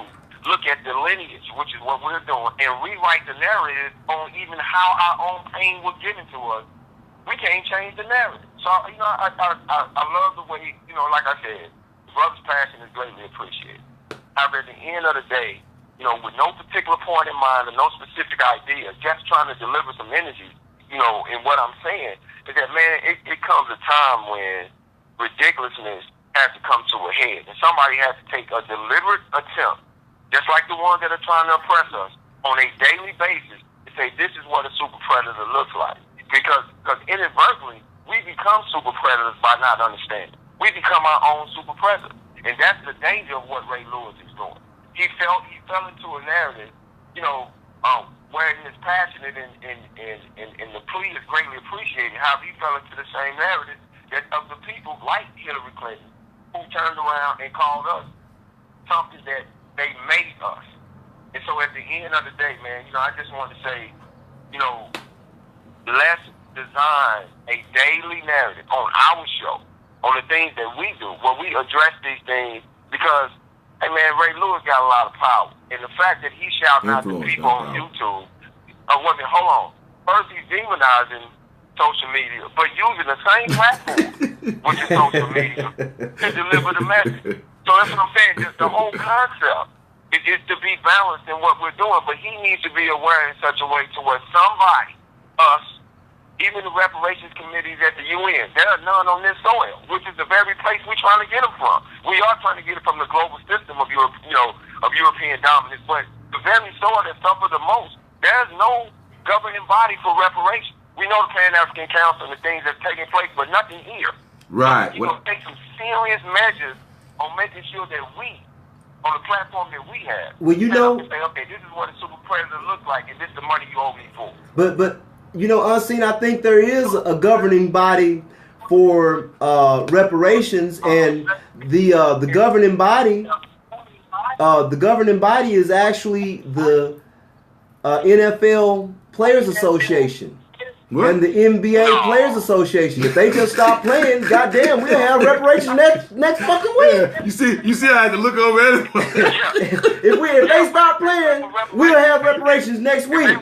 look at the lineage, which is what we're doing, and rewrite the narrative on even how our own pain was given to us, we can't change the narrative. So, you know, I love the way, you know, like I said, the brother's passion is greatly appreciated. However, at the end of the day, you know, with no particular point in mind and no specific idea, just trying to deliver some energy, you know, in what I'm saying, is that, man, it comes a time when ridiculousness has to come to a head. And somebody has to take a deliberate attempt, just like the ones that are trying to oppress us, on a daily basis, to say this is what a super predator looks like. Because inadvertently, we become super predators by not understanding. We become our own super predators. And that's the danger of what Ray Lewis is doing. He fell into a narrative, you know, where he is passionate and the plea is greatly appreciated. How he fell into the same narrative that of the people like Hillary Clinton, who turned around and called us something that they made us. And so at the end of the day, man, you know, I just want to say, you know, let's design a daily narrative on our show, on the things that we do, where we address these things, because, hey man, Ray Lewis got a lot of power. And the fact that he's shouting out to people on YouTube, hold on. First he's demonizing social media, but using the same platform, which is social media, to deliver the message. So that's what I'm saying. Just the whole concept is to be balanced in what we're doing, but he needs to be aware in such a way to where somebody, us, even the reparations committees at the UN, there are none on this soil, which is the very place we're trying to get them from. We are trying to get it from the global system of Europe, of European dominance, but the very soil that suffered the most, there's no governing body for reparations. We know the Pan-African Council and the things that's taking place, but nothing here. Right. So, take some serious measures on making sure that we, on the platform that we have, well, say, okay, this is what a super predator looks like, and this is the money you owe me for. But Unseen, I think there is a governing body for reparations, and the governing body, is actually the NFL Players Association. What? And the NBA Players Association. If they just stop playing, goddamn, we'll have reparations next fucking week. Yeah. You see, I had to look over at it. if they stop playing, we'll have reparations next week. If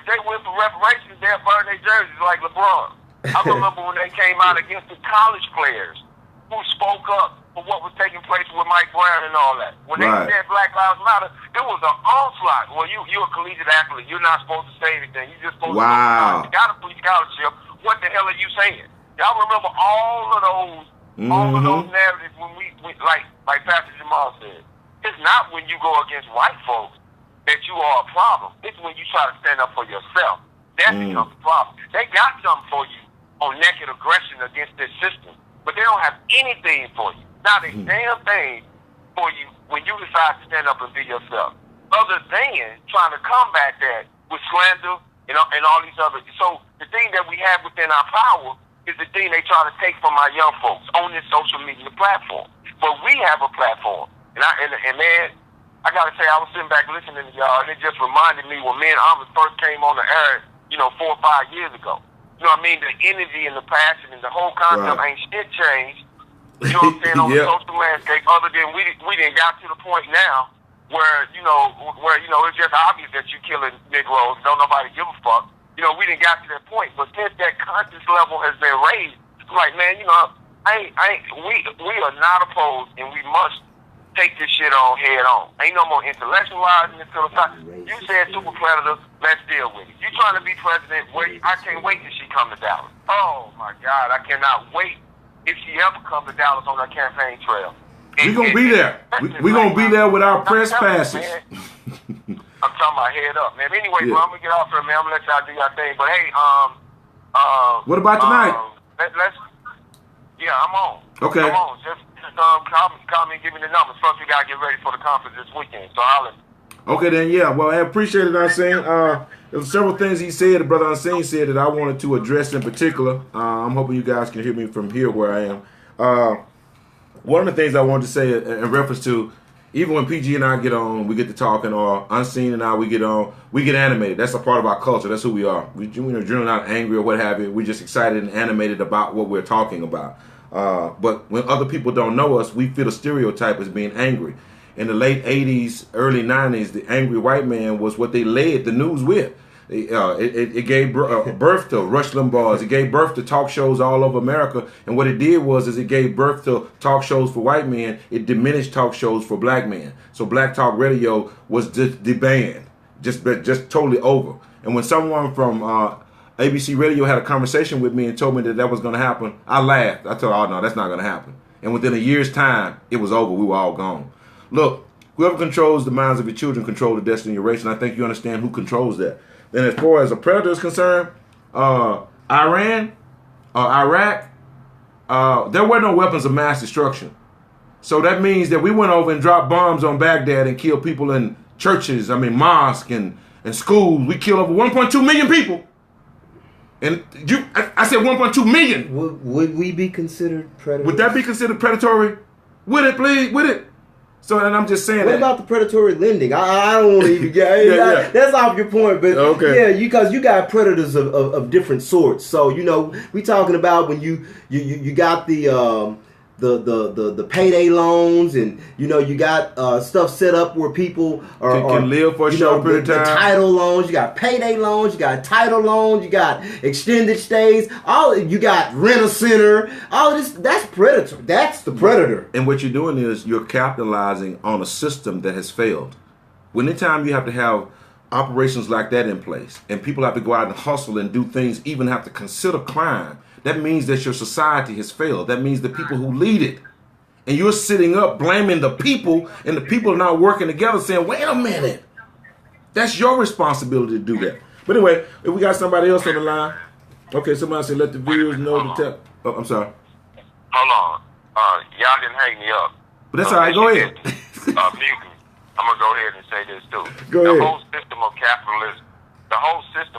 they win for reparations, they'll burn their jerseys like LeBron. I remember when they came out against the college players who spoke up for what was taking place with Mike Brown and all that. When they said Black Lives Matter, it was an onslaught. Well, you're a collegiate athlete. You're not supposed to say anything. You're just supposed to you got a free scholarship. What the hell are you saying? Y'all remember all of those narratives when we like Pastor Jamal said. It's not when you go against white folks that you are a problem. It's when you try to stand up for yourself. That becomes a problem. They got something for you on naked aggression against this system, but they don't have anything for you. Not a damn thing for you when you decide to stand up and be yourself. Other than trying to combat that with slander and all these other. So the thing that we have within our power is the thing they try to take from our young folks on this social media platform. But we have a platform, and man, I gotta say, I was sitting back listening to y'all, and it just reminded me when me and Amon first came on the air, 4 or 5 years ago. You know what I mean? The energy and the passion and the whole concept ain't shit changed. You know what I'm saying? On the social landscape, other than we didn't got to the point now where it's just obvious that you killing Negroes. Don't nobody give a fuck. We didn't got to that point. But since that conscious level has been raised, it's like, man, we are not opposed, and we must take this shit on head on. Ain't no more intellectualizing it to the side. You said super predator, let's deal with it. You trying to be president, I can't wait till she come to Dallas. Oh my God, I cannot wait if she ever comes to Dallas on her campaign trail. We're going to be there. We're going to be there with our press passes. I'm talking about head up, man. Anyway, bro, I'm going to get off here, man. I'm going to let y'all do your thing. But hey, what about tonight? I'm on. Okay. I'm on. Just call me and give me the numbers. First, we got to get ready for the conference this weekend. So I'll listen. Okay, then, yeah. Well, I appreciate it, Unseen. There were several things he said, the brother Unseen said, that I wanted to address in particular. I'm hoping you guys can hear me from here where I am. One of the things I wanted to say in reference to, even when PG and I get on, we get to talking, or Unseen and I, we get on, we get animated. That's a part of our culture. That's who we are. We're generally not angry or what have you. We're just excited and animated about what we're talking about. But when other people don't know us, we feel a stereotype as being angry. In the late 80s, early 90s, the angry white man was what they led the news with. It gave birth to Rush Limbaugh's. It gave birth to talk shows all over America. And what it did was it gave birth to talk shows for white men. It diminished talk shows for black men. So black talk radio was just disbanded, just totally over. And when someone from ABC Radio had a conversation with me and told me that was going to happen, I laughed. I told her, oh, no, that's not going to happen. And within a year's time, it was over. We were all gone. Look, whoever controls the minds of your children control the destiny of your race, and I think you understand who controls that. Then as far as a predator is concerned, Iraq, there were no weapons of mass destruction. So that means that we went over and dropped bombs on Baghdad and killed people in churches, mosques and schools. We killed over 1.2 million people. And I said 1.2 million. Would we be considered predators? Would that be considered predatory? Would it, please? Would it? So, and I'm just saying what about the predatory lending? I don't want to even get that's off your point, but because you got predators of different sorts. So we talking about when you got the the payday loans, and you got stuff set up where people can live for a short period of time. The title loans, you got payday loans, you got title loans, you got extended stays, you got rent-a-center, all of this. That's predator. That's the predator. And what you're doing is you're capitalizing on a system that has failed. When anytime you have to have operations like that in place, and people have to go out and hustle and do things, even have to consider crime, that means that your society has failed. That means the people who lead it. And you're sitting up blaming the people, and the people are not working together saying, wait a minute. That's your responsibility to do that. But anyway, if we got somebody else on the line. Okay, somebody said let the viewers know the tip. Oh, I'm sorry. Hold on. Y'all didn't hang me up. But that's all right. Go ahead. I'm going to go ahead and say this too. Go ahead. The whole system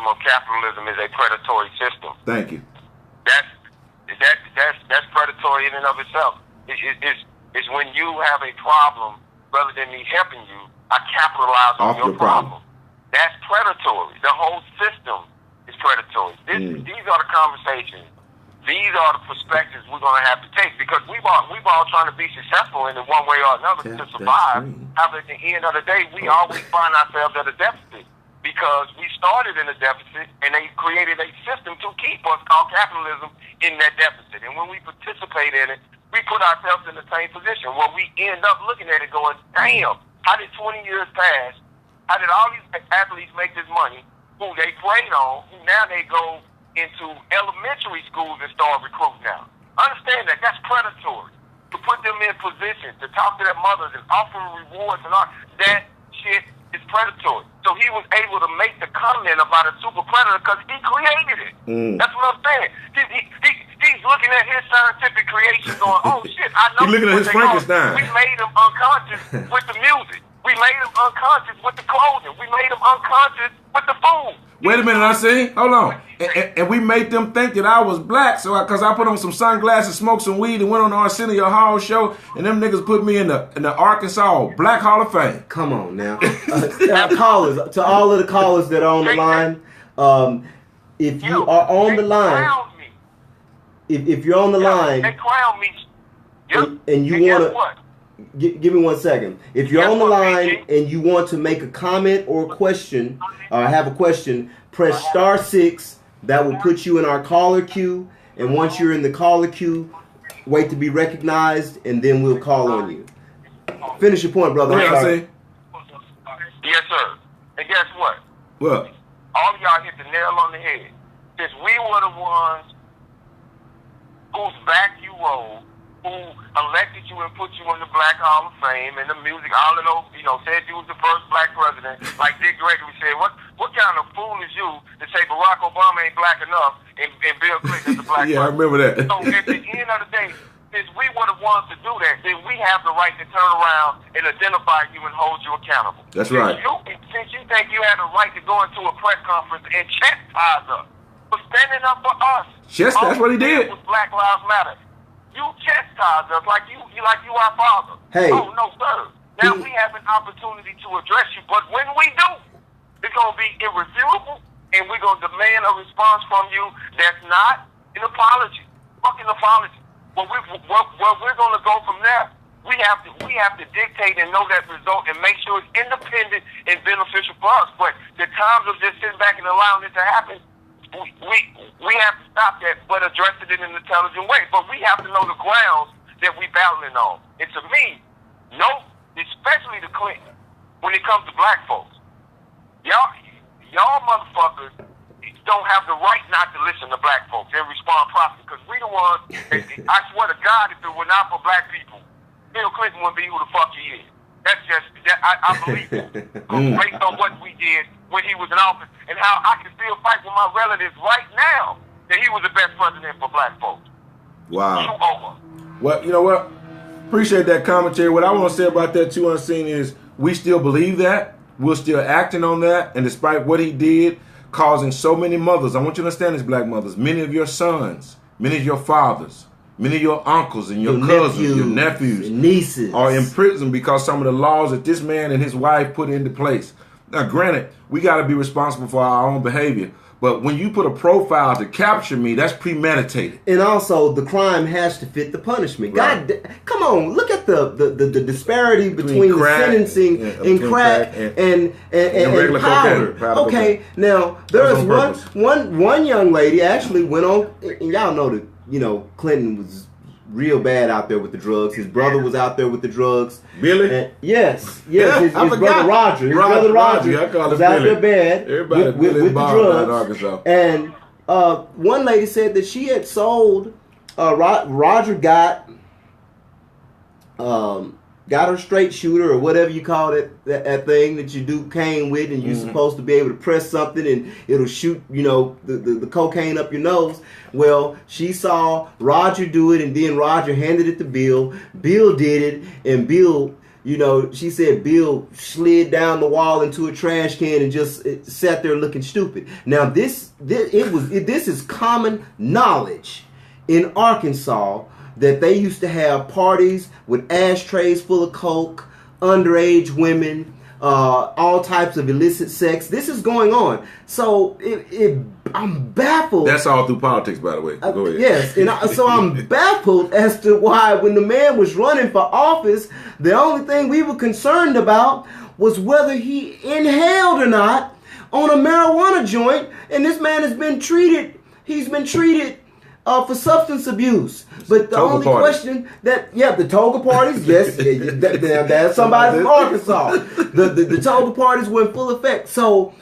of capitalism is a predatory system. Thank you. That's predatory in and of itself. It's when you have a problem, rather than me helping you, I capitalize on your problem. That's predatory. The whole system is predatory. These are the conversations. These are the perspectives we're going to have to take, because we've all trying to be successful in one way or another to survive. However, at the end of the day, we always find ourselves at a deficit, because we started in a deficit and they created a system to keep us called capitalism in that deficit. And when we participate in it, we put ourselves in the same position where we end up looking at it going, damn, how did 20 years pass? How did all these athletes make this money, who they preyed on, who now they go into elementary schools and start recruiting now? Understand that. That's predatory. To put them in position, to talk to their mothers and offer rewards and all, that shit is predatory. So he was able to make the comment about a super predator because he created it. That's what I'm saying. He's looking at his scientific creation going, oh shit, I know. He's looking at his Frankenstein. We made him unconscious with the music. We made him unconscious with the clothing. We made him unconscious with the food. Wait a minute, I see. Hold on. And we made them think that I was black, so because I put on some sunglasses, smoked some weed, and went on the Arsenio Hall show, and them niggas put me in the Arkansas Black Hall of Fame. Come on now. Callers, to all of the callers that are on the line, if you are on the line, if you're on the line, they crown me. And you want to, give me 1 second. If you're on the line and you want to make a comment or a question, have a question, press *6. That will put you in our caller queue. And once you're in the caller queue, wait to be recognized, and then we'll call on you. Finish your point, brother. Yes, sir. And guess what? What? All of y'all hit the nail on the head. Since we were the ones whose back you rolled, who elected you and put you in the Black Hall of Fame and the music, all of those, said you was the first black president. Like Dick Gregory said, what kind of fool is you to say Barack Obama ain't black enough and Bill Clinton is the black president? I remember that. So at the end of the day, since we were the ones to do that, then we have the right to turn around and identify you and hold you accountable. That's right. Since you think you had the right to go into a press conference and chastise us for standing up for us. Yes, that's what he did. With Black Lives Matter. You chastise us like you our father. Hey. Oh, no, sir. Now we have an opportunity to address you, but when we do, it's going to be irrefutable, and we're going to demand a response from you that's not an apology. Fucking apology. Where we're going to go from there, we have to dictate and know that result and make sure it's independent and beneficial for us. But the times of just sitting back and allowing it to happen, we have to stop that, but address it in an intelligent way. But we have to know the grounds that we battling on. And to me, especially the Clinton, when it comes to black folks, y'all motherfuckers don't have the right not to listen to black folks and respond properly, because we the ones, I swear to God, if it were not for black people, Bill Clinton wouldn't be who the fuck he is. That's just, I believe that. Based on what we did when he was in office, and how I can still fight with my relatives right now that he was the best president for black folks. Wow. Well, you know what? Appreciate that commentary. What I want to say about that too, Unseen, is we still believe that. We're still acting on that. And despite what he did, causing so many mothers, I want you to understand this, black mothers, many of your sons, many of your fathers, many of your uncles and your cousins, your nephews, nieces are in prison because some of the laws that this man and his wife put into place. Now, granted, we got to be responsible for our own behavior, But when you put a profile to capture me, that's premeditated. And also, the crime has to fit the punishment. Right. God, come on, look at the disparity between crack, sentencing and crack and regular powder. cocaine. Okay, now there That's was on one young lady actually went on, and y'all know that Clinton was real bad out there with the drugs. His brother was out there with the drugs. Billy? And yes. Yeah, His I forgot. brother Roger. His brother Roger I call was him out Billy. there bad Everybody with the Bob out in drugs. Arkansas. And one lady said that she had sold. Roger got her straight shooter or whatever you call it, that thing that you do cane with, and you're supposed to be able to press something and it'll shoot, the cocaine up your nose. Well, she saw Roger do it, and then Roger handed it to Bill. Bill did it, and Bill, she said Bill slid down the wall into a trash can and just sat there looking stupid. Now this is common knowledge in Arkansas that they used to have parties with ashtrays full of coke, underage women, all types of illicit sex. This is going on. So I'm baffled. That's all through politics, by the way. Go ahead. Yes, and so I'm baffled as to why, when the man was running for office, the only thing we were concerned about was whether he inhaled or not on a marijuana joint, and this man has been treated. He's been treated for substance abuse. But the Toga only party. question the toga parties, yes, that's somebody from Arkansas. The toga parties were in full effect. So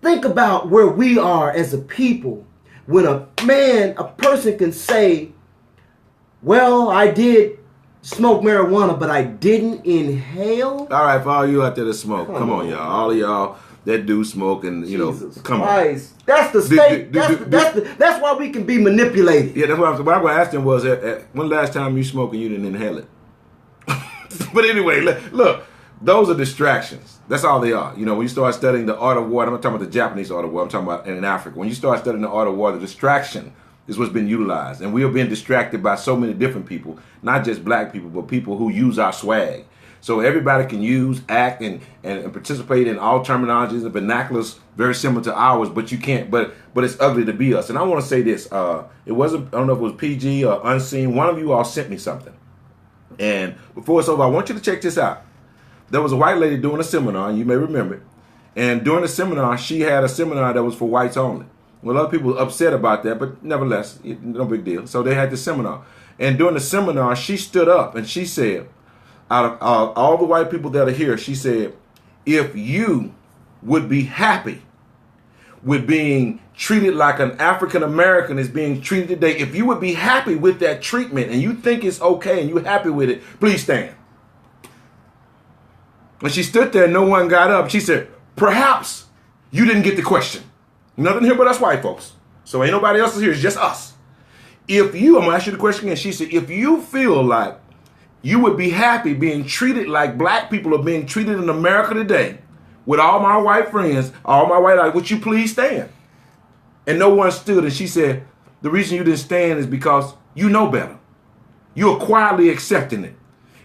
think about where we are as a people when a person can say, well, I did smoke marijuana, but I didn't inhale. All right, for all you out there that smoke, come on, y'all. All of y'all that do smoke, and Jesus come Christ. That's the state. That's why we can be manipulated. Yeah, that's what I'm going to ask them was, when last time you smoked and you didn't inhale it? But anyway, look, those are distractions. That's all they are. When you start studying the art of war, I'm not talking about the Japanese art of war, I'm talking about in Africa. When you start studying the art of war, the distraction is what's been utilized. And we are being distracted by so many different people, not just black people, but people who use our swag. So everybody can use, act, and participate in all terminologies and vernaculars very similar to ours, but you can't. But it's ugly to be us. And I want to say this. It wasn't, I don't know if it was PG or Unseen. One of you all sent me something. And before it's over, I want you to check this out. There was a white lady doing a seminar, and you may remember it. And during the seminar, she had a seminar that was for whites only. Well, other people were upset about that, but nevertheless, no big deal. So they had the seminar. And during the seminar, she stood up and she said, out of all the white people that are here, she said, if you would be happy with being treated like an African American is being treated today, if you would be happy with that treatment and you think it's okay and you're happy with it, please stand. When she stood there, no one got up. She said, perhaps you didn't get the question. Nothing here but us white folks. So ain't nobody else here. It's just us. I'm going to ask you the question again. She said, if you feel like you would be happy being treated like black people are being treated in America today, with all my white friends, all my white, would you please stand? And no one stood. And she said, the reason you didn't stand is because you know better. You're quietly accepting it.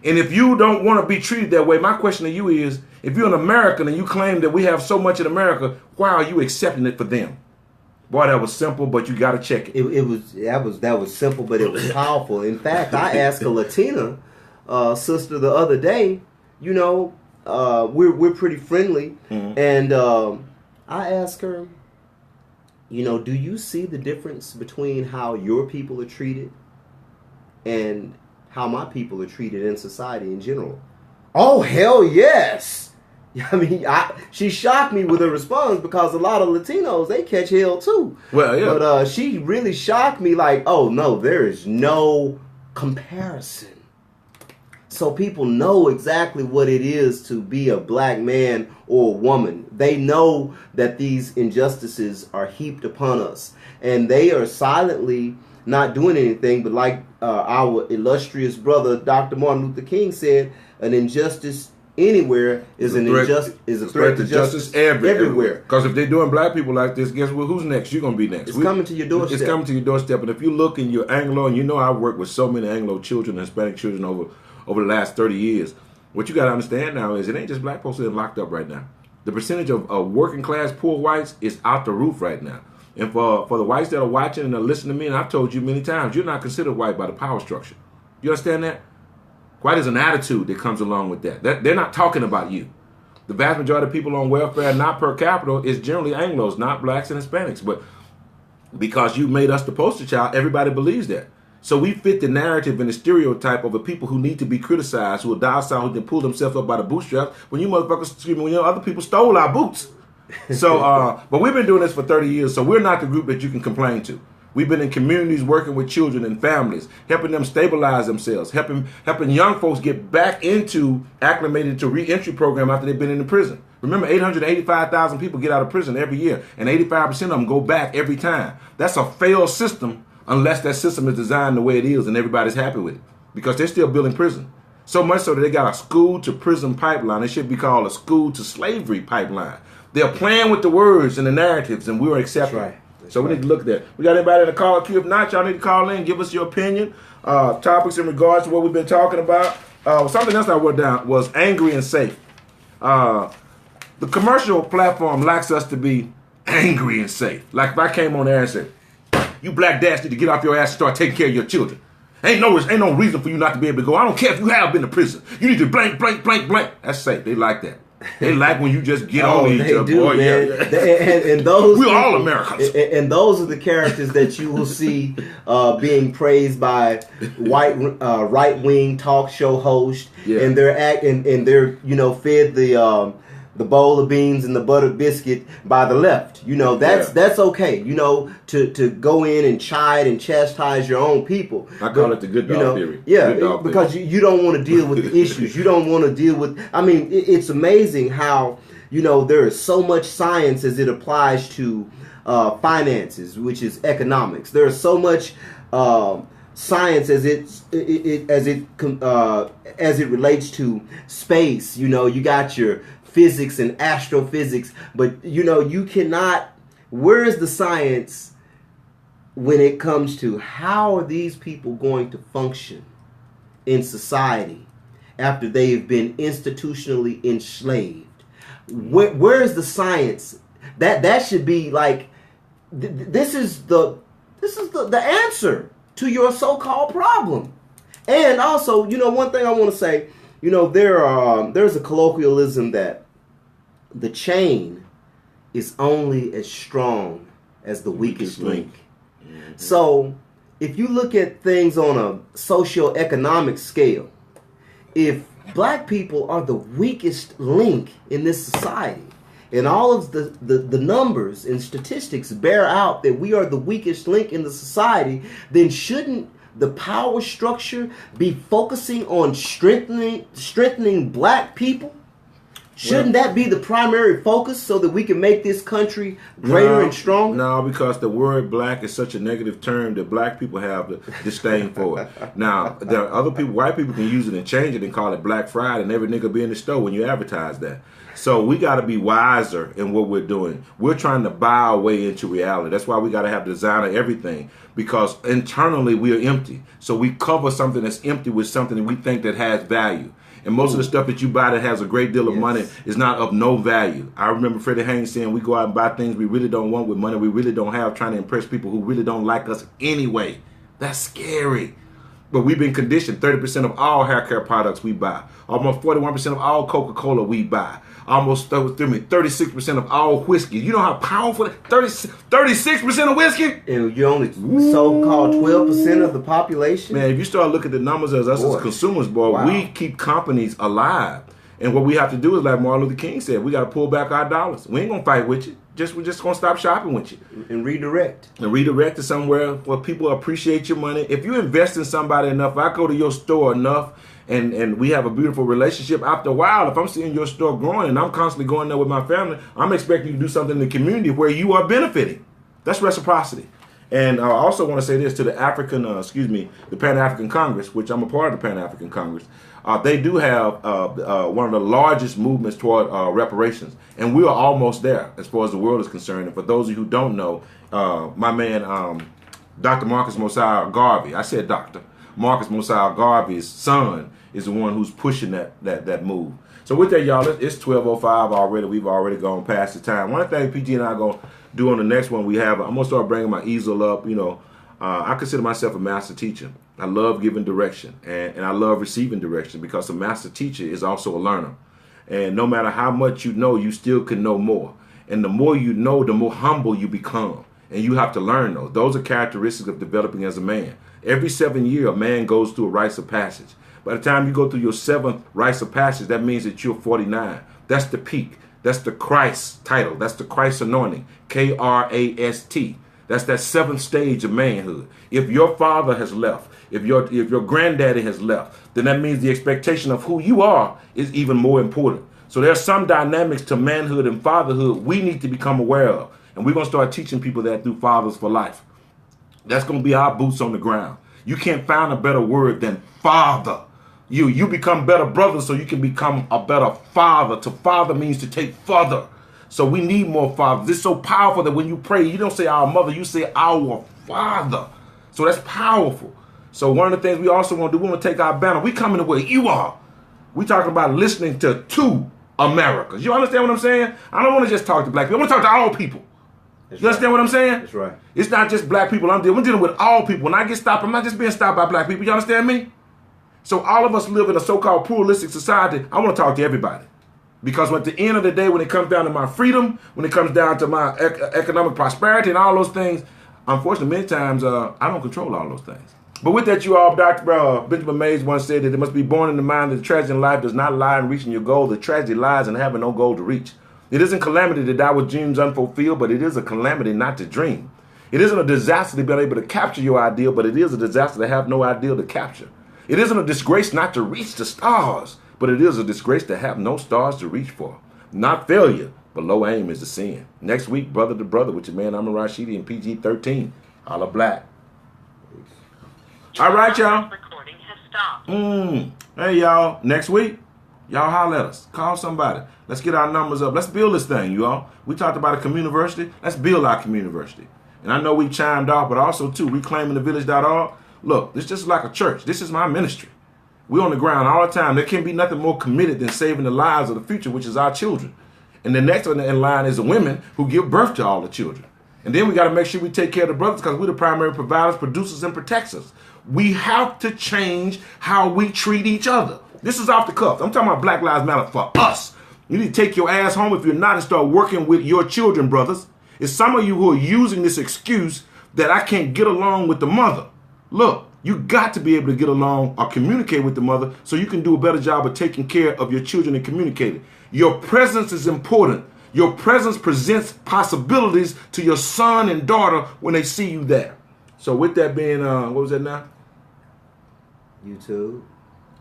And if you don't want to be treated that way, my question to you is, if you're an American and you claim that we have so much in America, why are you accepting it for them? Boy, that was simple, but you got to check it. That was simple, but it was powerful. In fact, I asked a Latina sister the other day, we're pretty friendly, and I asked her, do you see the difference between how your people are treated and how my people are treated in society in general? Oh, hell yes. I mean, she shocked me with her response, because a lot of Latinos, they catch hell too. Well, yeah. But she really shocked me, like, oh no, there is no comparison. So people know exactly what it is to be a black man or a woman. They know that these injustices are heaped upon us, and they are silently not doing anything. But like our illustrious brother, Dr. Martin Luther King, said, an injustice anywhere is a threat to justice everywhere. Because if they're doing black people like this, guess what? Who's next? You're going to be next. It's coming to your doorstep. It's coming to your doorstep. And if you look and you're Anglo, and I've worked with so many Anglo children, Hispanic children over the last 30 years, what you got to understand now is it ain't just black folks that are locked up right now. The percentage of working class poor whites is out the roof right now. And for the whites that are watching and are listening to me, and I've told you many times, you're not considered white by the power structure. You understand that? White is an attitude that comes along with that. They're not talking about you. The vast majority of people on welfare, not per capita, is generally Anglos, not blacks and Hispanics. But because you made us the poster child, everybody believes that. So we fit the narrative and the stereotype of the people who need to be criticized, who are docile, who can pull themselves up by the bootstraps, when you motherfuckers screaming, when other people stole our boots. So, but we've been doing this for 30 years, so we're not the group that you can complain to. We've been in communities working with children and families, helping them stabilize themselves, helping young folks get back into acclimated to re-entry program after they've been in the prison. Remember, 885,000 people get out of prison every year, and 85% of them go back every time. That's a failed system unless that system is designed the way it is and everybody's happy with it, because they're still building prison. So much so that they got a school to prison pipeline. It should be called a school to slavery pipeline. They're playing with the words and the narratives, and we're accepting. That's right. So we need to look at that. We got anybody in the call queue? If not, y'all need to call in, give us your opinion, topics in regards to what we've been talking about. Something else I wrote down was angry and safe. The commercial platform likes us to be angry and safe. Like if I came on there and said, "You black dads need to get off your ass and start taking care of your children. Ain't no reason for you not to be able to go. I don't care if you have been to prison. You need to blank, blank, blank, blank." That's safe. They like that. They like when you just get on each other. Do, boy. man. Yeah. And those we're all Americans. And those are the characters that you will see being praised by right wing talk show hosts, and they're fed the bowl of beans and the buttered biscuit by the left. That's okay. To go in and chide and chastise your own people. I call it the good dog theory. Yeah, good dog because theory. you don't want to deal with the issues. You don't want to deal with. I mean, it's amazing how there is so much science as it applies to finances, which is economics. There is so much science as it relates to space. You got your physics and astrophysics, but you cannot. Where is the science when it comes to how are these people going to function in society after they've been institutionally enslaved? Where is the science? That should be like this is the answer to your so-called problem. And also, one thing I want to say, there's a colloquialism that the chain is only as strong as the weakest link. Mm-hmm. So if you look at things on a socio-economic scale, if black people are the weakest link in this society, and all of the numbers and statistics bear out that we are the weakest link in the society, then shouldn't the power structure be focusing on strengthening black people? Shouldn't that be the primary focus so that we can make this country greater and stronger? No, because the word black is such a negative term that black people have the disdain for it. Now, there are other people, white people can use it and change it and call it Black Friday, and every nigga be in the store when you advertise that. So we got to be wiser in what we're doing. We're trying to buy our way into reality. That's why we got to have design of everything, because internally we are empty. So we cover something that's empty with something that we think that has value. And most of the stuff that you buy that has a great deal of money is not of no value. I remember Freddie Haynes saying we go out and buy things we really don't want with money we really don't have, trying to impress people who really don't like us anyway. That's scary. But we've been conditioned. 30% of all hair care products we buy. Almost 41% of all Coca-Cola we buy. Almost 36% of all whiskey. You know how powerful that 36% of whiskey? And you're only so-called 12% of the population? Man, if you start looking at the numbers as us as consumers, boy, we keep companies alive. And what we have to do is, like Martin Luther King said, we got to pull back our dollars. We ain't going to fight with you. We're just going to stop shopping with you. And redirect. And redirect to somewhere where people appreciate your money. If you invest in somebody enough, if I go to your store enough, and we have a beautiful relationship, after a while, if I'm seeing your store growing and I'm constantly going there with my family, I'm expecting you to do something in the community where you are benefiting. That's reciprocity. And I also want to say this to the the Pan-African Congress, which I'm a part of the Pan-African Congress. They do have one of the largest movements toward reparations. And we are almost there as far as the world is concerned. And for those of you who don't know, my man, Dr. Marcus Mosiah Garvey, I said Dr. Marcus Mosiah Garvey's son is the one who's pushing that move. So with that, y'all, it's 12:05 already. We've already gone past the time. One thing PG and I are going to do on the next one, I'm going to start bringing my easel up. I consider myself a master teacher. I love giving direction, and I love receiving direction, because a master teacher is also a learner. And no matter how much you know, you still can know more. And the more you know, the more humble you become. And you have to learn those. Those are characteristics of developing as a man. Every 7 years, a man goes through a rites of passage. By the time you go through your 7th rites of passage, that means that you're 49. That's the peak. That's the Christ title. That's the Christ anointing. K-R-A-S-T. That's that 7th stage of manhood. If your father has left, if your granddaddy has left, then that means the expectation of who you are is even more important. So there's some dynamics to manhood and fatherhood we need to become aware of. And we're going to start teaching people that through Fathers for Life. That's going to be our boots on the ground. You can't find a better word than father. You become better brothers so you can become a better father. To father means to take further. So we need more fathers. It's so powerful that when you pray, you don't say our mother, you say our father. So that's powerful. So one of the things we also want to do, we want to take our banner. We coming to where you are. We talking about listening to two Americas. You understand what I'm saying? I don't want to just talk to black people. I want to talk to all people. You understand what I'm saying? That's right. It's not just black people. I'm dealing with all people. When I get stopped, I'm not just being stopped by black people. You understand me? So all of us live in a so-called pluralistic society. I want to talk to everybody. Because at the end of the day, when it comes down to my freedom, when it comes down to my economic prosperity and all those things, unfortunately, many times I don't control all those things. But with that, you all, Dr. Benjamin Mays once said that it must be born in the mind that the tragedy in life does not lie in reaching your goal. The tragedy lies in having no goal to reach. It isn't calamity to die with dreams unfulfilled, but it is a calamity not to dream. It isn't a disaster to be unable to capture your ideal, but it is a disaster to have no ideal to capture. It isn't a disgrace not to reach the stars, but it is a disgrace to have no stars to reach for. Not failure, but low aim is the sin. Next week, Brother to Brother with your man Amon Rashidi and PG-13. Holla black. All right, y'all. Recording has stopped. Hey, y'all. Next week, y'all holler at us. Call somebody. Let's get our numbers up. Let's build this thing, you all. We talked about a community. Let's build our community. And I know we chimed off, but also, too, reclaimingthevillage.org. Look, this is just like a church. This is my ministry. We're on the ground all the time. There can't be nothing more committed than saving the lives of the future, which is our children. And the next one in line is the women who give birth to all the children. And then we got to make sure we take care of the brothers because we're the primary providers, producers, and protectors. We have to change how we treat each other. This is off the cuff. I'm talking about Black Lives Matter for us. You need to take your ass home if you're not and start working with your children, brothers. It's some of you who are using this excuse that I can't get along with the mother. Look, you got to be able to get along or communicate with the mother so you can do a better job of taking care of your children and communicating. Your presence is important. Your presence presents possibilities to your son and daughter when they see you there. So with that being, what was that now? YouTube.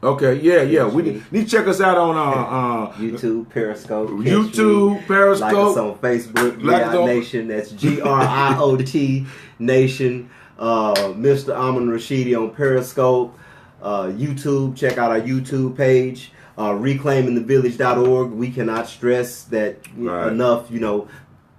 Okay, yeah. We need to check us out on YouTube, Periscope. YouTube, Periscope. Like us on Facebook, Griot Nation. That's GRIOT Nation. Mr. Amon Rashidi on Periscope. YouTube, check out our YouTube page. Reclaimingthevillage.org. We cannot stress that enough.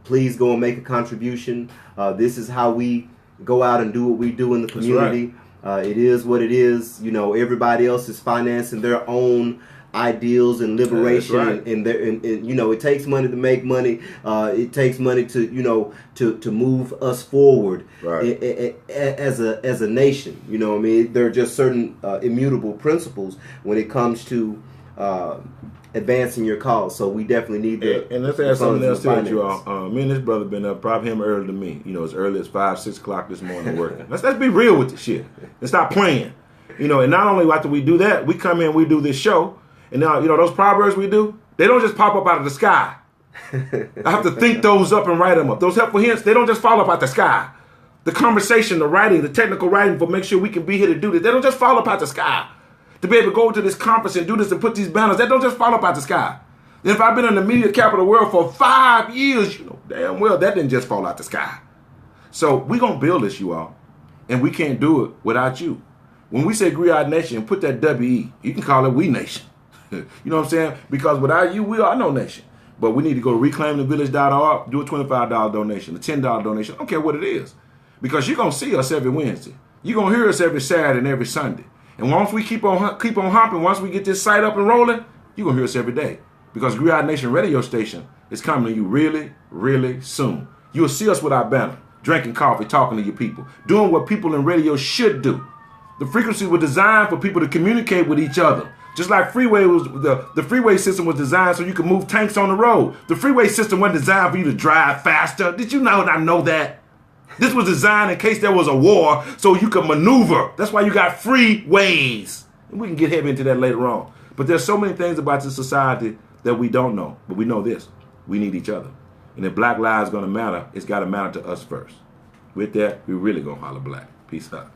Please go and make a contribution. This is how we go out and do what we do in the community. It is what it is. Everybody else is financing their own ideals and liberation, and it takes money to make money. It takes money to to move us forward as a nation. There are just certain immutable principles when it comes to advancing your cause. So we definitely need the. And let's add something else to you all. Me and this brother been up, probably him earlier than me. As early as 5, 6 o'clock this morning working. Let's be real with the shit and stop playing. And not only after we do that, we come in, we do this show, and now those proverbs we do, they don't just pop up out of the sky. I have to think those up and write them up. Those helpful hints, they don't just fall up out the sky. The conversation, the writing, the technical writing for make sure we can be here to do this, they don't just fall up out the sky. To be able to go to this conference and do this and put these banners, that don't just fall up out the sky. And if I've been in the media capital world for 5 years, damn well that didn't just fall out the sky. So we're going to build this, you all. And we can't do it without you. When we say Griot Nation, put that W-E. You can call it We Nation. You know what I'm saying? Because without you, we are no nation. But we need to go to reclaimthevillage.org, do a $25 donation, a $10 donation. I don't care what it is. Because you're going to see us every Wednesday. You're going to hear us every Saturday and every Sunday. And once we keep on humping, once we get this site up and rolling, you're going to hear us every day. Because Griot Nation radio station is coming to you really, really soon. You'll see us with our banner, drinking coffee, talking to your people, doing what people in radio should do. The frequency was designed for people to communicate with each other. Just like the freeway system was designed so you could move tanks on the road. The freeway system wasn't designed for you to drive faster. Did you know that? This was designed in case there was a war so you could maneuver. That's why you got freeways. And we can get heavy into that later on. But there's so many things about this society that we don't know. But we know this. We need each other. And if black lives going to matter, it's got to matter to us first. With that, we really going to holler black. Peace out.